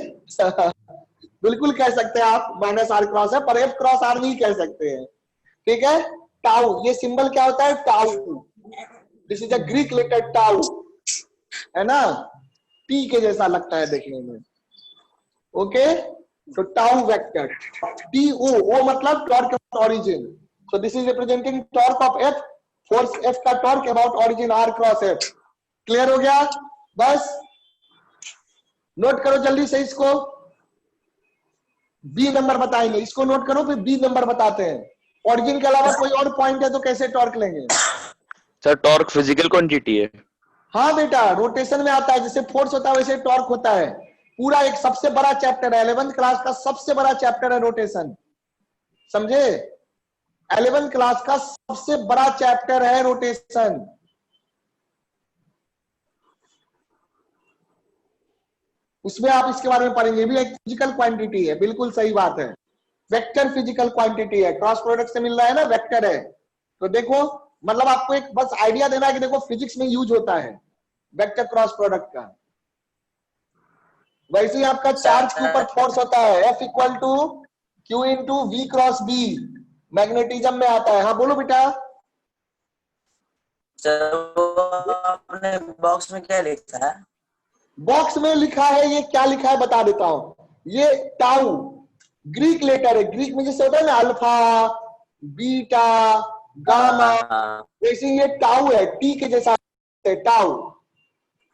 बिल्कुल कह सकते हैं आप माइनस आर क्रॉस है, पर एफ क्रॉस आर नहीं कह सकते हैं, ठीक है। टाउ, ये सिंबल क्या होता है, tau, this is a Greek letter tau, है ना, टी के जैसा लगता है देखने में, ओके। तो टाउ वेक्टर, टी ओ मतलब torque of origin, so this is representing torque of F, force F का torque about origin R cross F. Clear हो गया, बस नोट करो जल्दी से इसको, बी नंबर बताएंगे, इसको नोट करो फिर बी नंबर बताते हैं। ओरिजिन के अलावा कोई और पॉइंट है तो कैसे टॉर्क लेंगे। सर टॉर्क फिजिकल क्वांटिटी है। हाँ बेटा, रोटेशन में आता है, जैसे फोर्स होता है वैसे टॉर्क होता है। पूरा एक सबसे बड़ा चैप्टर है 11th क्लास का, सबसे बड़ा चैप्टर है रोटेशन, समझे। 11th क्लास का सबसे बड़ा चैप्टर है रोटेशन। उसमें आप इसके बारे में पढ़ेंगे, भी एक फिजिकल क्वांटिटी है, बिल्कुल सही बात है, वेक्टर फिजिकल क्वांटिटी है, क्रॉस प्रोडक्ट से मिल रहा है ना, वेक्टर है। तो देखो मतलब आपको एक बस आइडिया देना है कि देखो फिजिक्स में यूज होता है वेक्टर क्रॉस प्रोडक्ट का। वैसे ही आपका चार्ज के ऊपर फोर्स होता है, F equal to Q into V cross B, magnetism में आता है। हाँ बोलो बेटा। आपने बॉक्स में क्या लिखा है, बॉक्स में लिखा है, ये क्या लिखा है बता देता हूं, ये टाउ ग्रीक लेटर है, ग्रीक में जैसे होता है ना अल्फा, बीटा, गामा, वैसे ये टाउ है, टी के जैसा टाउ।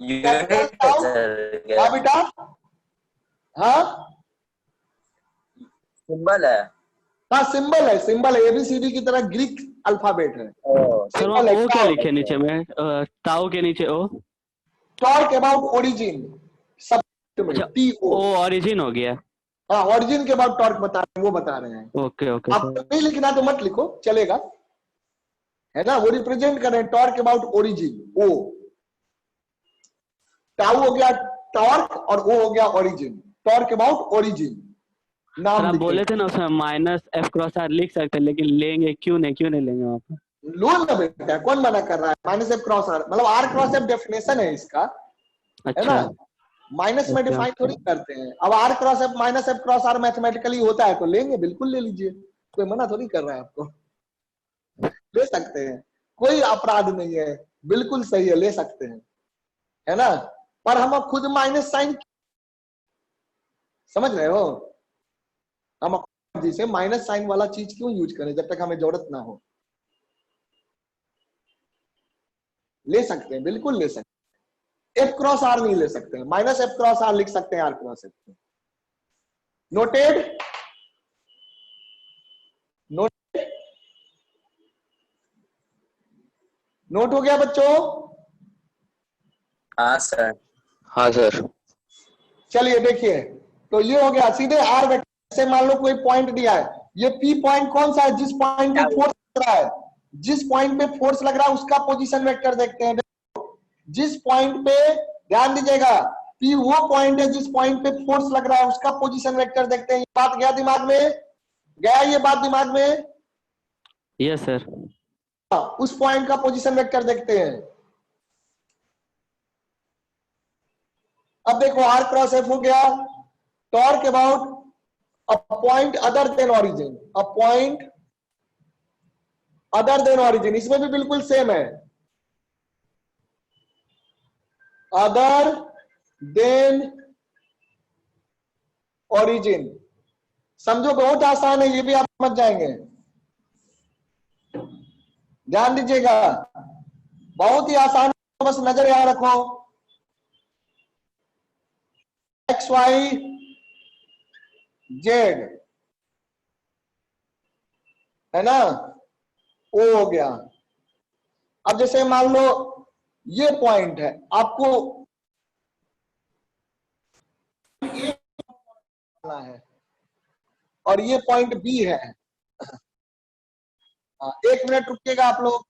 हाँ बेटा, हाँ सिंबल है, हाँ सिंबल है, सिंबल है, एबीसीडी की तरह ग्रीक अल्फाबेट है। सर वहाँ ओ क्या लिखे नीचे में, टाउ के नीचे ओ, टॉर्क अबाउट ओरिजिन, सब में टी ओ, ओरिजिन हो गया। हाँ ओरिजिन के बाद टॉर्क बता रहे हैं, वो बता रहे हैं। ओके ओके आप नहीं लिखना तो मत लिखो, चलेगा, है ना, वो रिप्रेजेंट कर रहे हैं torque about origin, O tau हो गया टॉर्क और ओ हो गया ओरिजिन, टॉर्क अबाउट ओरिजिन नाम आप बोले थे ना उसमें माइनस एफ क्रॉस आर लिख सकते हैं, लेकिन लेंगे क्यों नहीं लेंगे वहाँ पर। लो ना बेटा, कौन मना कर रहा है, माइनस एफ क्रॉस आर मतलब आर क्रॉस एफ डेफिनेशन है इसका, है ना, अच्छा माइनस में डिफाइन थोड़ी करते हैं। अब R cross F minus F cross R mathematically होता है तो लेंगे, बिल्कुल ले लीजिए, कोई मना थोड़ी कर रहा है आपको, ले सकते हैं, कोई अपराध नहीं है, बिल्कुल सही है, ले सकते हैं, है ना। पर हम अब खुद माइनस साइन, समझ रहे हो, हम जिसे माइनस साइन वाला चीज क्यों यूज करें जब तक हमें जरूरत ना हो। ले सकते हैं, बिल्कुल ले सकते हैं, एफ क्रॉस आर नहीं ले सकते हैं, माइनस एफ क्रॉस आर लिख सकते हैं, R cross F. Noted, note हो गया बच्चों। हाँ सर, हाँ सर। चलिए देखिए, तो ये हो गया सीधे आर वेक्टर से, मान लो कोई पॉइंट दिया है, ये पी पॉइंट कौन सा है, जिस पॉइंट पे फोर्स लग रहा है, जिस पॉइंट पे फोर्स लग रहा है उसका पोजीशन वेक्टर देखते हैं। जिस पॉइंट पे, ध्यान दीजिएगा, P वो पॉइंट है जिस पॉइंट पे फोर्स लग रहा है, उसका पोजीशन वेक्टर देखते हैं। ये बात गया दिमाग में? गया ये बात दिमाग में? Yes sir. उस पॉइंट का पोजीशन वेक्टर देखते हैं। अब देखो R क्रॉस F हो गया, torque about a point other than origin, a point other than origin, इसमें भी बिल्कुल सेम है, अदर देन ऑरिजिन। समझो बहुत आसान है, ये भी आप समझ जाएंगे, ध्यान दीजिएगा, बहुत ही आसान है, बस नजर यहां रखो। एक्स वाई जेड है ना, ओ हो गया। अब जैसे मान लो ये पॉइंट है, आपको ए है और ये पॉइंट बी है। एक मिनट रुकिएगा आप लोग।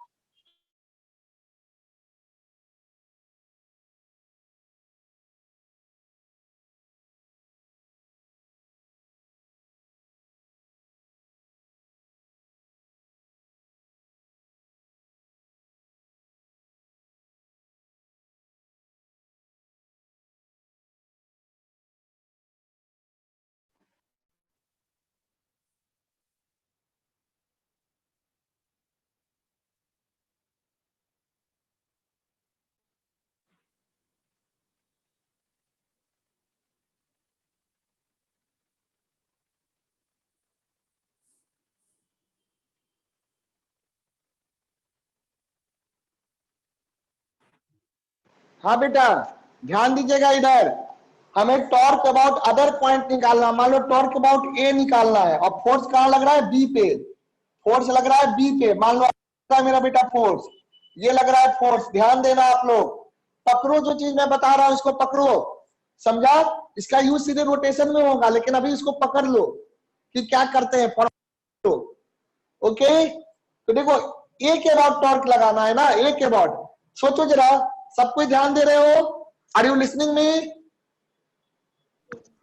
हाँ बेटा ध्यान दीजिएगा, इधर हमें टॉर्क अबाउट अदर पॉइंट निकालना। मान लो टॉर्क अबाउट ए निकालना है और फोर्स कहां लग रहा है? बी पे। फोर्स लग रहा है बी पे, मान लो मेरा बेटा फोर्स, ये लग रहा है फोर्स। ध्यान देना आप लोग, पकड़ो जो चीज मैं बता रहा हूं इसको पकड़ो, समझा? इसका यूज सीधे रोटेशन में होगा, लेकिन अभी इसको पकड़ लो कि क्या करते हैं। ओके, तो देखो ए के अबाउट टॉर्क लगाना है ना, ए के अबाउट। सोचो जरा, सब कोई ध्यान दे रहे हो? Are you listening me?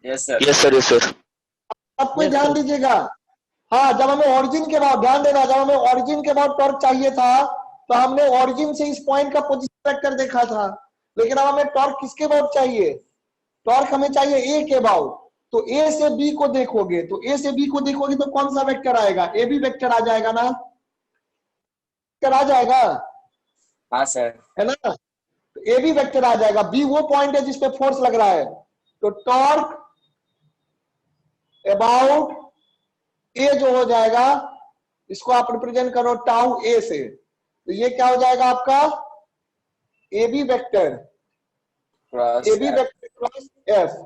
Yes sir. Yes sir, yes sir. सब कोई ध्यान दीजिएगा। हाँ, जब हमें ओरिजिन के बाद, ध्यान देना, जब हमें ओरिजिन के बाद टॉर्क चाहिए था तो हमने ओरिजिन से इस पॉइंट का पोजीशन वेक्टर देखा था, लेकिन अब हमें टॉर्क किसके बाद चाहिए? टॉर्क हमें चाहिए ए के बाद। तो ए से बी को देखोगे, तो ए से बी को देखोगे तो कौन सा वेक्टर आएगा? ए बी वेक्टर आ जाएगा ना, वेक्टर आ जाएगा, हाँ सर। है ना? तो ए बी वेक्टर आ जाएगा। बी वो पॉइंट है जिसपे फोर्स लग रहा है, तो टॉर्क अबाउट ए जो हो जाएगा, इसको आप रिप्रेजेंट करो टाउ ए से, तो ये क्या हो जाएगा आपका? A B vector, cross A B vector cross F.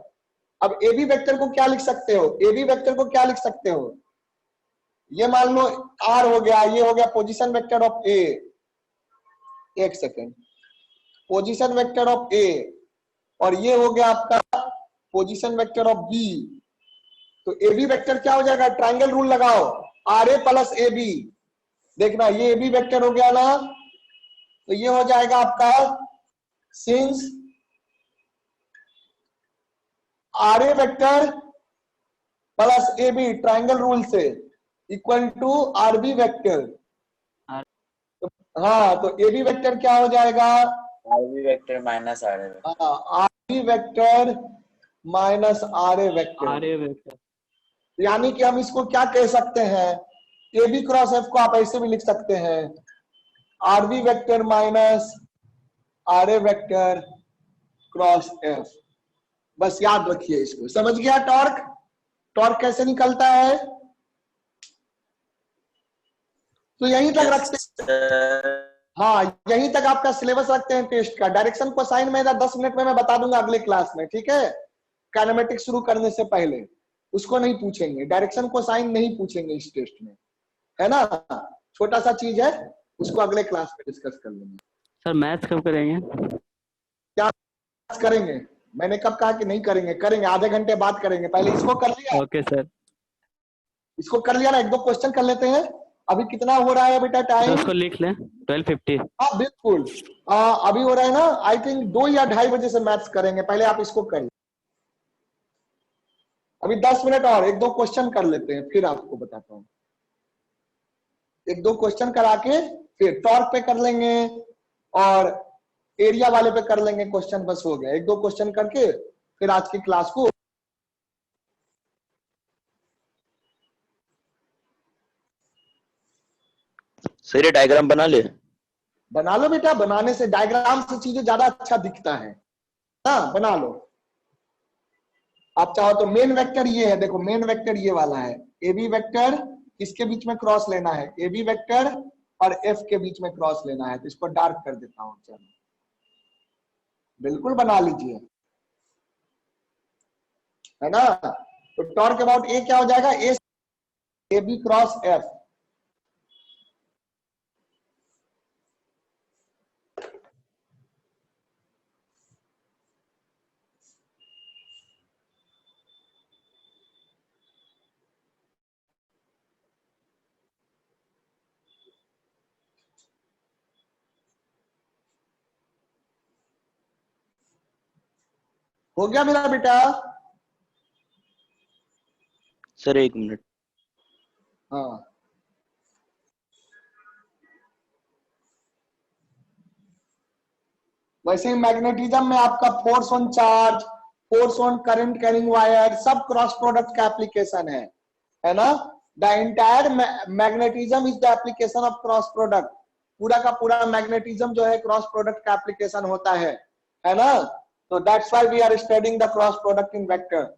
अब ए बी वेक्टर को क्या लिख सकते हो? ए बी वेक्टर को क्या लिख सकते हो? ये मान लो आर हो गया, ये हो गया पोजीशन वेक्टर ऑफ ए। एक सेकेंड, पोजीशन वेक्टर ऑफ ए, और ये हो गया आपका पोजीशन वेक्टर ऑफ बी। तो ए बी वेक्टर क्या हो जाएगा? ट्राइंगल रूल लगाओ, R A plus A B. देखना ये ए बी वेक्टर हो गया ना, तो ये हो जाएगा आपका since R A vector plus A B triangle rule से equal to R B vector. हाँ, तो ए बी वेक्टर क्या हो जाएगा? R B vector minus R A vector. R B vector minus R A vector. R A vector, यानी कि हम इसको क्या कह सकते हैं? ए बी क्रॉस एफ को आप ऐसे भी लिख सकते हैं, R B vector minus R A vector cross F. बस याद रखिए इसको, समझ गया? टॉर्क, टॉर्क कैसे निकलता है? तो यहीं तक रखते हैं। हाँ, यहीं तक आपका सिलेबस रखते हैं टेस्ट का। डायरेक्शन को साइन में 10 मिनट में मैं बता दूंगा अगले क्लास में, ठीक है? काइनेमेटिक्स शुरू करने से पहले उसको नहीं पूछेंगे, डायरेक्शन को साइन नहीं पूछेंगे इस टेस्ट में, है ना? छोटा सा चीज है, उसको अगले क्लास में डिस्कस कर लेंगे। सर मैथ्स कब करेंगे? क्या करेंगे? मैंने कब कहा कि नहीं करेंगे? करेंगे, आधे घंटे बाद करेंगे। पहले इसको कर लिया, ओके सर। इसको कर लिया ना, एक दो क्वेश्चन कर लेते हैं, अभी कितना हो रहा है बेटा तो टाइम? उसको लिख लें 12:50। हाँ बिल्कुल। अभी हो रहा है ना, आई थिंक 2 या 2:30 बजे से मैथ्स करेंगे, पहले आप इसको करिए। अभी 10 मिनट और एक दो क्वेश्चन कर लेते हैं, फिर आपको बताता हूँ। एक दो क्वेश्चन करा के फिर टॉर्क पे कर लेंगे और एरिया वाले पे कर लेंगे क्वेश्चन, बस हो गया। एक दो क्वेश्चन करके फिर आज की क्लास को सर ये डायग्राम बना ले। बना लो बेटा। बनाने से, डायग्राम से चीजें ज्यादा अच्छा दिखता है। हाँ बना लो। आप चाहो तो मेन वेक्टर ये है, देखो मेन वेक्टर ये वाला है। ए बी वेक्टर किसके बीच में क्रॉस लेना है? ए बी वेक्टर और एफ के बीच में क्रॉस लेना है। तो इसको डार्क कर देता हूं। चलो बिल्कुल बना लीजिए, है ना। तो टॉर्क अबाउट ए क्या हो जाएगा? A B cross F. हो गया मेरा बेटा? Sir 1 minute. हाँ वैसे ही मैग्नेटिज्म में आपका force on charge, force on current carrying wire, सब क्रॉस प्रोडक्ट का एप्लीकेशन है ना। The entire magnetism is the application of cross product. पूरा का पूरा मैग्नेटिज्म जो है क्रॉस प्रोडक्ट का एप्लीकेशन होता है ना। तो that's why we are studying the cross product in vector.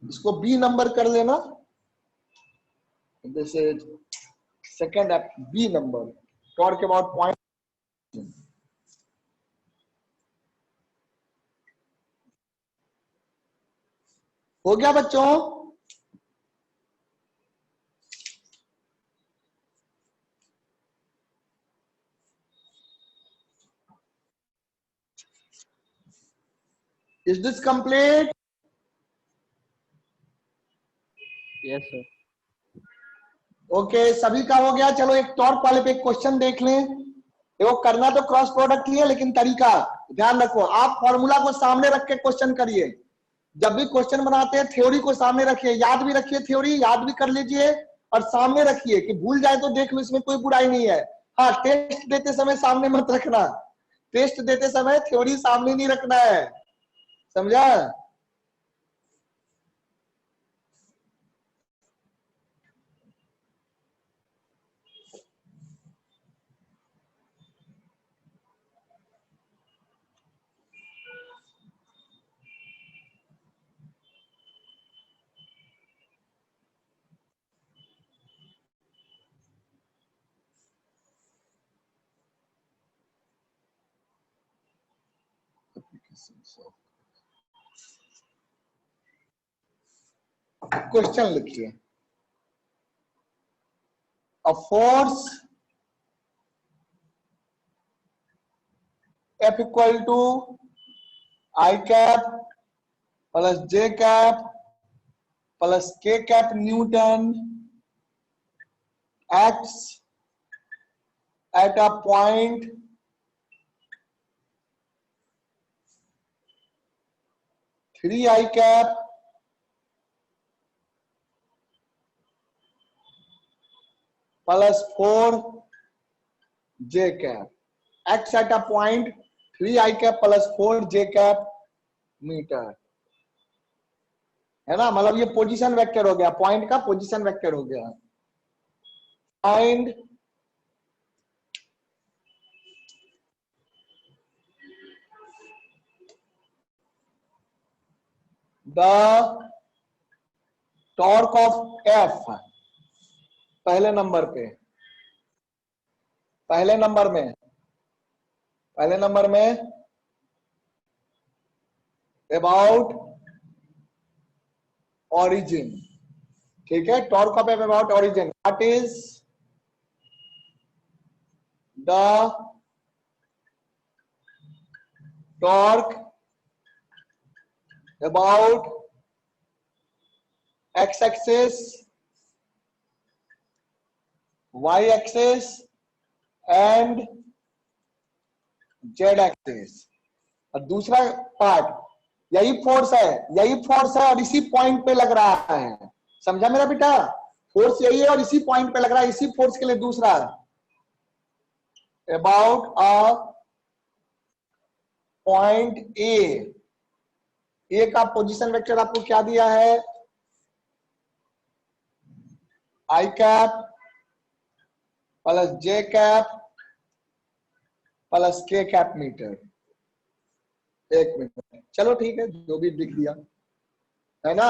इसको बी नंबर कर लेना। This is second B number, torque about point. हो गया बच्चों? Is this complete? Yes sir. Okay सभी का हो गया। चलो एक टॉर्क वाले पे क्वेश्चन देख लें। देखो करना तो क्रॉस प्रोडक्ट ही है, लेकिन तरीका ध्यान रखो। आप फॉर्मूला को सामने रख के क्वेश्चन करिए। जब भी क्वेश्चन बनाते हैं थ्योरी को सामने रखिए, याद भी रखिए, थ्योरी याद भी कर लीजिए और सामने रखिए कि भूल जाए तो देख लो, इसमें कोई बुराई नहीं है। हाँ टेस्ट देते समय सामने मत रखना। टेस्ट देते समय थ्योरी सामने नहीं रखना है, समझा? क्वेश्चन लिखिए। A force F equal to I cap plus J cap plus K cap Newton acts at a point three I cap plus 4 J cap. Acts at a point 3 I cap plus 4 J cap metre, है ना। मतलब ये पोजीशन वेक्टर हो गया, पॉइंट का पोजीशन वेक्टर हो गया। find the torque of F पहले नंबर पे, पहले नंबर में अबाउट origin, ठीक है, torque of F about origin, what is the torque about x axis, y axis and z axis। और दूसरा पार्ट यही फोर्स है और इसी पॉइंट पे लग रहा है, समझा मेरा बेटा? फोर्स यही है और इसी पॉइंट पे लग रहा है, इसी फोर्स के लिए दूसरा अबाउट अ पॉइंट ए का पोजीशन वेक्टर आपको क्या दिया है? आई कैप प्लस जे कैप प्लस के कैप मीटर। एक मिनट, चलो ठीक है, जो भी लिख दिया है ना,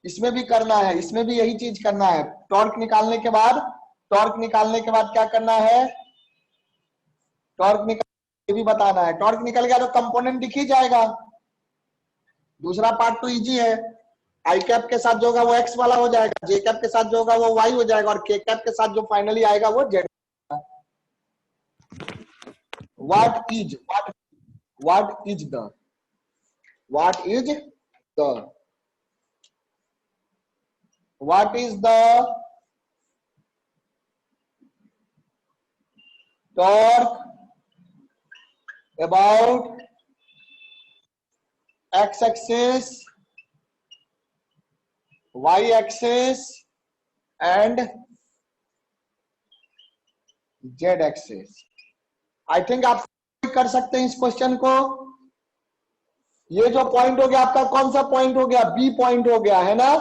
इसमें भी करना है, इसमें भी यही चीज करना है। टॉर्क निकालने के बाद क्या करना है? टॉर्क निकाल ये भी बताना है। टॉर्क निकल गया तो कंपोनेंट दिख ही जाएगा। दूसरा पार्ट तो इजी है, आई कैप के साथ जो होगा वो एक्स वाला हो जाएगा, जे कैप के साथ जो होगा वो वाई हो जाएगा और के कैप के साथ जो फाइनली आएगा वो Z. What is the torque about x axis, y axis and z axis। I think आप कर सकते हैं इस क्वेश्चन को। ये जो पॉइंट हो गया आपका, कौन सा पॉइंट हो गया? बी पॉइंट हो गया है ना,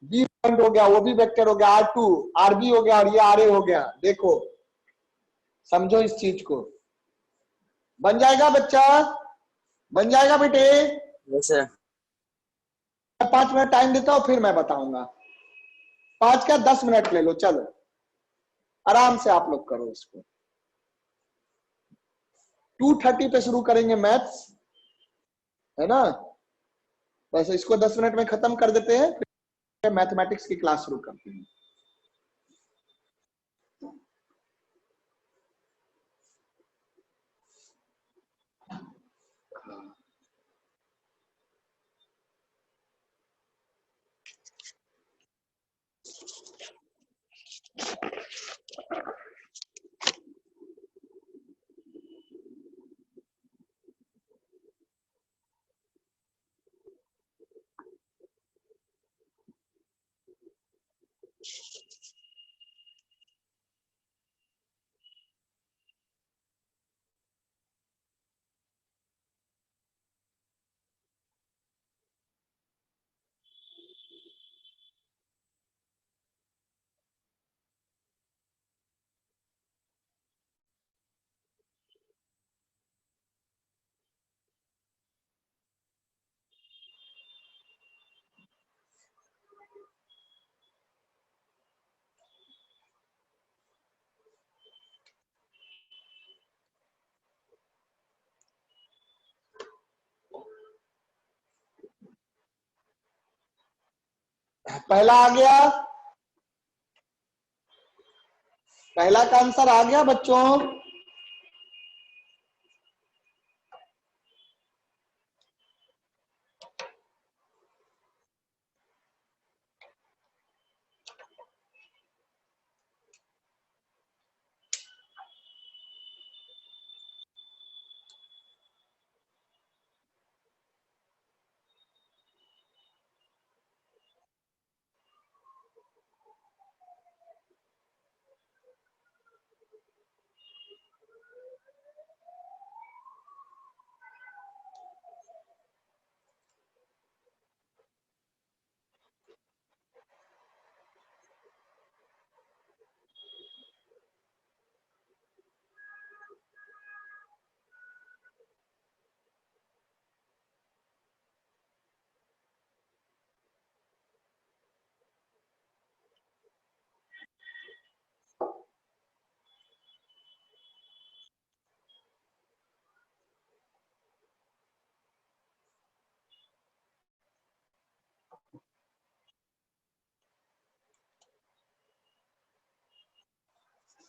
बी पॉइंट हो गया, वो भी वेक्टर हो गया, R2 RB हो गया और ये RA हो गया। देखो समझो इस चीज को, बन जाएगा बच्चा, बन जाएगा बेटे। Yes sir. 5 मिनट टाइम देता हूं फिर मैं बताऊंगा। 5 क्या 10 मिनट ले लो, चलो आराम से आप लोग करो इसको। 2:30 पे शुरू करेंगे मैथ्स, है ना? बस इसको 10 मिनट में खत्म कर देते हैं, फिर मैथमेटिक्स की क्लास शुरू करते हैं। पहला आ गया, पहला का आंसर आ गया बच्चों।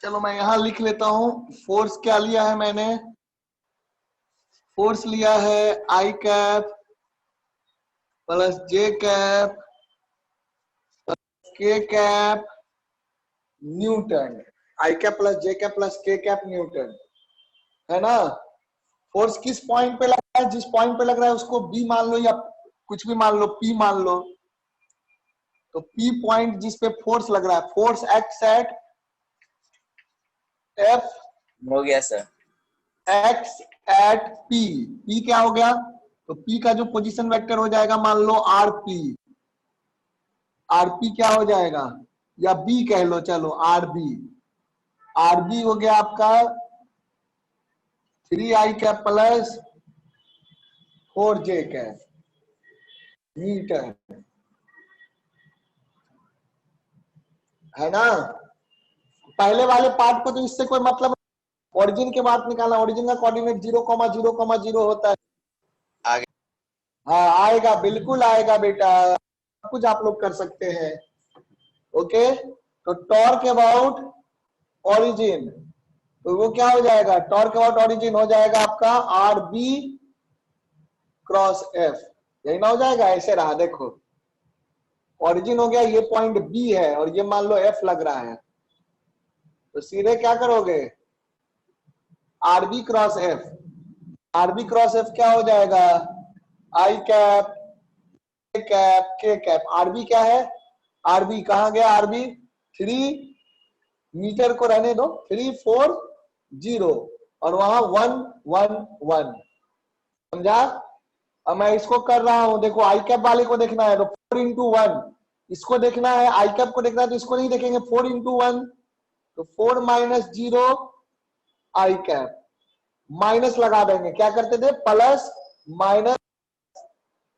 चलो मैं यहां लिख लेता हूं। फोर्स क्या लिया है मैंने? फोर्स लिया है आई कैप प्लस जे कैप के कैप न्यूटन। आई कैप प्लस जे कैप प्लस के कैप न्यूटन, है ना। फोर्स किस पॉइंट पे लग रहा है? जिस पॉइंट पे लग रहा है उसको बी मान लो या कुछ भी मान लो, पी मान लो। तो पी पॉइंट जिस पे फोर्स लग रहा है, फोर्स एक्ट एट एफ हो गया sir. X at P. P क्या हो गया? तो पी का जो पोजीशन वेक्टर हो जाएगा मान लो आर पी। आर पी क्या हो जाएगा? या बी कह लो, चलो आर बी। आर बी हो गया आपका 3 आई कैप प्लस 4 जे कैप मीटर, है ना। पहले वाले पार्ट को तो इससे कोई मतलब, ओरिजिन के बाद निकालना। ओरिजिन का कोऑर्डिनेट 0,0,0 होता है। आगे हाँ आएगा, बिल्कुल आएगा बेटा, सब कुछ आप लोग कर सकते हैं। ओके, तो टॉर्क अबाउट ओरिजिन, तो वो क्या हो जाएगा? टॉर्क अबाउट ओरिजिन हो जाएगा आपका आर बी क्रॉस एफ। यही ना हो जाएगा? ऐसे रहा, देखो ओरिजिन हो गया, ये पॉइंट बी है और ये मान लो एफ लग रहा है, तो सीधे क्या करोगे? RB cross F. RB cross F क्या हो जाएगा? I cap K cap. RB क्या है? आरबी कहां गया? आरबी 3 मीटर को रहने दो, 340 और वहां 111, समझा। अब मैं इसको कर रहा हूं, देखो आई कैप वाले को देखना है तो 4x1, इसको देखना है आई कैप को देखना है तो इसको नहीं देखेंगे, 4x1 तो 4 - 0 आई कैप, माइनस लगा देंगे। क्या करते थे? Plus minus.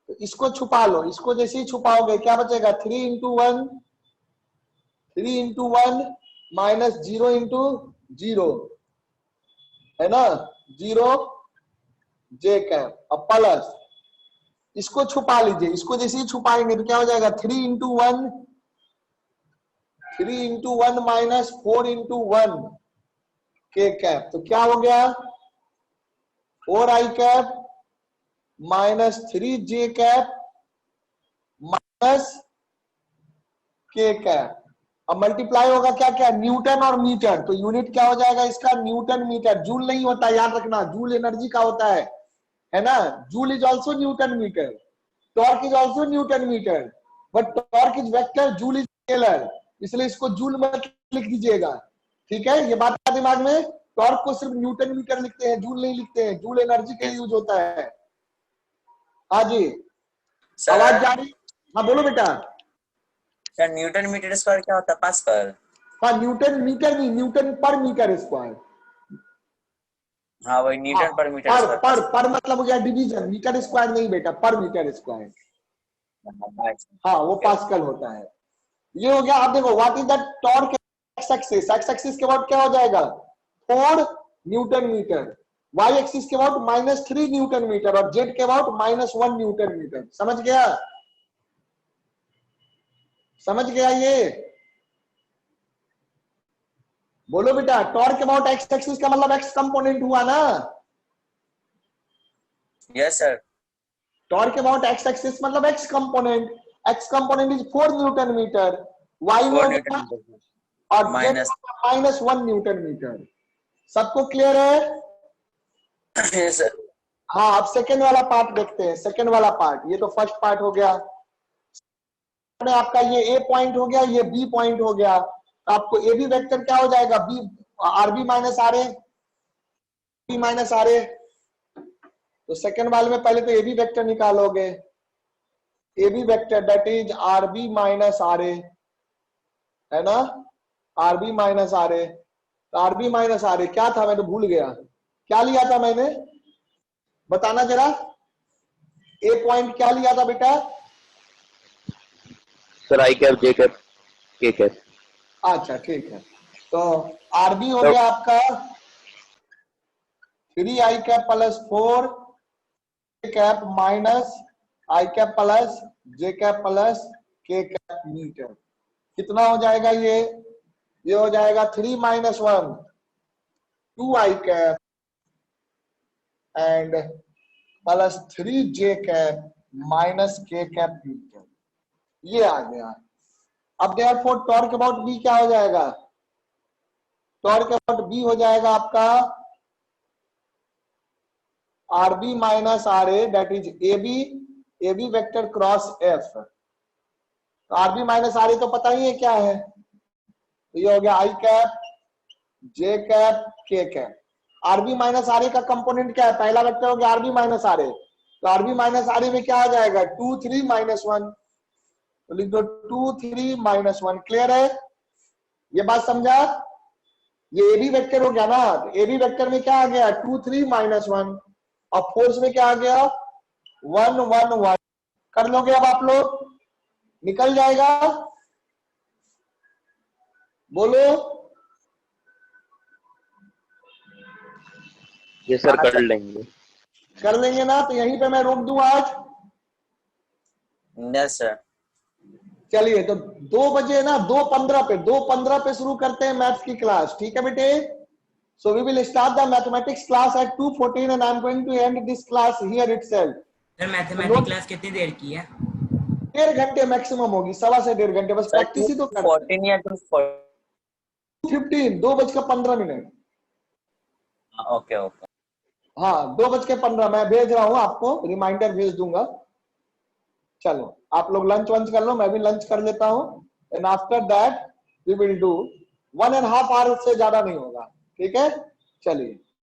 तो इसको छुपा लो, इसको जैसे ही छुपाओगे क्या बचेगा? 3x1 माइनस 0x0, है ना, 0 जे कैप। अब प्लस इसको छुपा लीजिए, इसको जैसे ही छुपाएंगे तो क्या हो जाएगा? 3x1 माइनस 4x1 के कैप। तो क्या हो गया? 4 आई कैप माइनस 3 जे कैप माइनस के कैप। अब मल्टीप्लाई होगा क्या क्या? न्यूटन और मीटर, तो यूनिट क्या हो जाएगा इसका? Newton metre. जूल नहीं होता, याद रखना, जूल एनर्जी का होता है ना। Joule is also newton metre, torque is also newton metre, but torque is vector, joule is scalar, इसलिए इसको जूल में लिख दीजिएगा। ठीक है, ये बात का दिमाग में। टॉर्क को सिर्फ न्यूटन मीटर लिखते हैं, जूल नहीं लिखते हैं, जूल एनर्जी के लिए यूज होता है। हाँ जी, आवाज सर। जा रही? हाँ बोलो बेटा। सर न्यूटन मीटर स्क्वायर क्या होता है? पास्कल। हाँ न्यूटन मीटर नहीं, न्यूटन पर मीटर स्क्वायर। हाँ वही हाँ, न्यूटन पर मीटर स्क्वायर। पर मतलब हो गया डिवीजन, मीटर स्क्वायर नहीं बेटा, पर मीटर स्क्वायर। हाँ वो पास्कल होता है। ये हो गया। आप देखो what is the torque x axis. X axis के बाद क्या हो जाएगा? 4 न्यूटन मीटर। वाई एक्सिस के बाद -3 न्यूटन मीटर और जेड के बाद -1 न्यूटन मीटर। समझ गया? समझ गया ये? बोलो बेटा। टॉर्क अबाउट एक्स एक्सिस का मतलब एक्स कंपोनेंट हुआ ना। Yes sir. Torque about X axis मतलब X component. X component is 4 newton metre, Y में 4 हो न्यूटन गया मीटर और जेड माइनस। -1 newton metre. सबको क्लियर है? Yes sir. हाँ, अब सेकेंड वाला पार्ट देखते हैं। सेकेंड वाला पार्ट, ये तो फर्स्ट पार्ट हो गया। आपका ये ए पॉइंट हो गया, ये बी पॉइंट हो गया। तो आपको ए बी वेक्टर क्या हो जाएगा? B R B minus R A, B minus R A. तो सेकेंड वाले में पहले तो ए बी वेक्टर निकालोगे। A B vector that is R B minus R A, है ना। R B minus R A. तो R B minus R A क्या था? मैं तो भूल गया, क्या लिया था मैंने? बताना जरा। ए पॉइंट क्या लिया था बेटा? Sir I cap J cap K cap. अच्छा ठीक है, तो आरबी हो गया आपका 3 आई कैप प्लस 4 कैप माइनस आई कैप प्लस जे कैप प्लस के कैप मीटर। कितना हो जाएगा ये? ये हो जाएगा 3 - 1 2 i cap and plus 3 j cap minus k cap b cap, ये आ गया। अब देयरफॉर टॉर्क अबाउट b क्या हो जाएगा? टॉर्क अबाउट b हो जाएगा आपका rb minus ra, that is ab vector cross f। तो rb माइनस ra तो पता ही है क्या है, तो ये हो गया i cap j cap k cap. rb minus ra का कंपोनेंट क्या है? पहला वेक्टर हो गया rb माइनस ra, तो rb माइनस ra में क्या आ जाएगा? 2 3 - 1, तो लिख दो 2 3 - 1। क्लियर है? ये बात समझा? ये ए बी वेक्टर हो गया ना, तो ए बी वेक्टर में क्या आ गया? 2 3 - 1, और फोर्स में क्या आ गया? 1 1 1। कर लोगे अब आप लोग? निकल जाएगा? बोलो। ये सर कर लेंगे। कर लेंगे ना? तो यहीं पे मैं रोक दूं आज। Yes sir. चलिए, तो 2 बजे ना 2:15 पे शुरू करते हैं मैथ्स की क्लास, ठीक है बेटे? So we will start the mathematics class at 2:14 and I am going to end this class here itself. Sir mathematics class कितनी देर की है? 1.5 घंटे मैक्सिमम होगी, 1.25 से 1.5 घंटे, बस प्रैक्टिस ही तो करते हैं। 14 या 2:15? 2:15 2:15। Okay okay. हाँ 2:15 मैं भेज रहा हूँ आपको, रिमाइंडर भेज दूंगा। चलो आप लोग लंच वंच कर लो, मैं भी लंच कर लेता हूँ, and after that we will do 1.5 hour से ज्यादा नहीं होगा, ठीक है? चलिए।